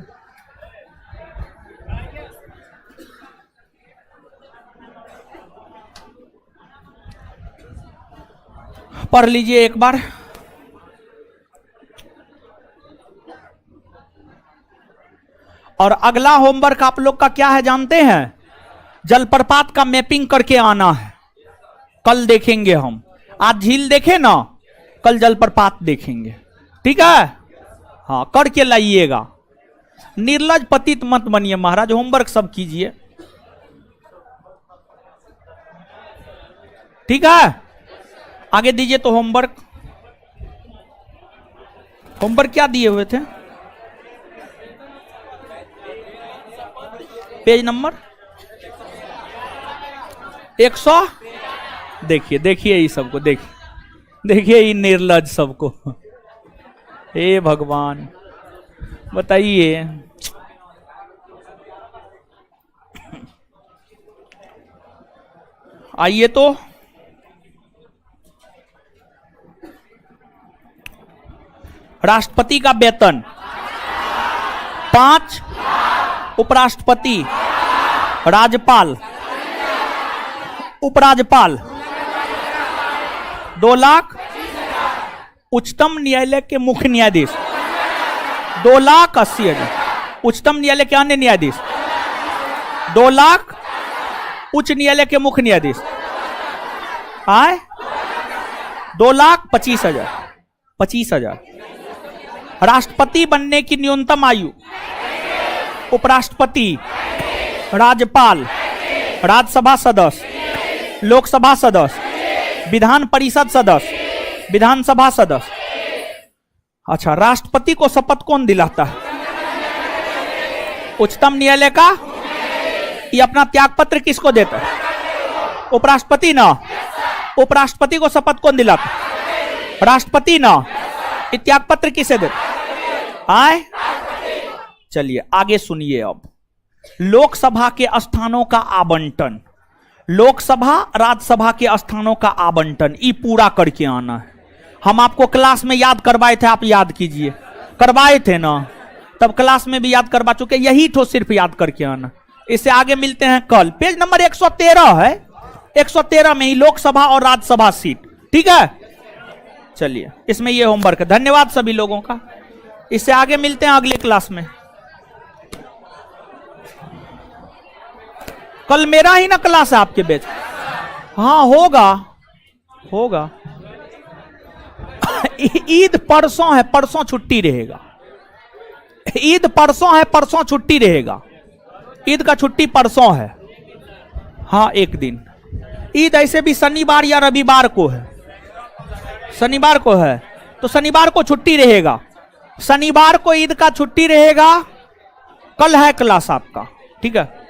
पढ़ लीजिए एक बार। और अगला होमवर्क आप लोग का क्या है जानते हैं? जलप्रपात का मैपिंग करके आना है। कल देखेंगे हम, आज झील देखे ना, कल जलप्रपात देखेंगे, ठीक है? हाँ, करके लाइएगा। निर्लज पतित मत बनिए महाराज, होमवर्क सब कीजिए, ठीक है? आगे दीजिए तो होमवर्क। होमवर्क क्या दिए हुए थे? Page number 100। देखिए देखिए ये सबको, देखिए ये निर्लज सबको। हे भगवान, बताइए। आइए तो राष्ट्रपति का वेतन 5, उपराष्ट्रपति, राज्यपाल, उपराज्यपाल 2 लाख, उच्चतम न्यायालय के मुख्य न्यायाधीश 2,80,000, उच्चतम न्यायालय के अन्य न्यायाधीश 2 लाख, उच्च न्यायालय के मुख्य न्यायाधीश आए 2,25,000, 25,000। राष्ट्रपति बनने की न्यूनतम आयु, उपराष्ट्रपति, राज्यपाल, राज्यसभा सदस्य, लोकसभा सदस्य, विधान परिषद सदस्य, विधानसभा सदस्य। अच्छा, राष्ट्रपति को शपथ कौन दिलाता है? उच्चतम न्यायालय का। ये अपना त्यागपत्र किसको देता है? उपराष्ट्रपति ना। उपराष्ट्रपति को शपथ कौन दिलाता है? राष्ट्रपति ना। ये त्यागपत्र किसे देता आए? चलिए आगे सुनिए। अब लोकसभा के स्थानों का आवंटन, लोकसभा राज्यसभा के स्थानों का आवंटन, ये पूरा करके आना है। हम आपको क्लास में याद करवाए थे, आप याद कीजिए। करवाए थे ना, तब क्लास में भी याद करवा चुके, यही तो सिर्फ याद करके आना। इससे आगे मिलते हैं कल। पेज नंबर 113 है, 113 में ही लोकसभा और राज्यसभा सीट, ठीक है? चलिए इसमें ये होमवर्क है। धन्यवाद सभी लोगों का। इससे आगे मिलते हैं अगले क्लास में। कल मेरा ही ना क्लास है आपके बीच। हाँ होगा, होगा। ईद परसों है, परसों छुट्टी रहेगा। ईद परसों है, परसों छुट्टी रहेगा। ईद का छुट्टी परसों है, हाँ 1 दिन। ईद ऐसे भी शनिवार या रविवार को है, शनिवार को है तो शनिवार को छुट्टी रहेगा। शनिवार को ईद का छुट्टी रहेगा। कल है क्लास आपका, ठीक है?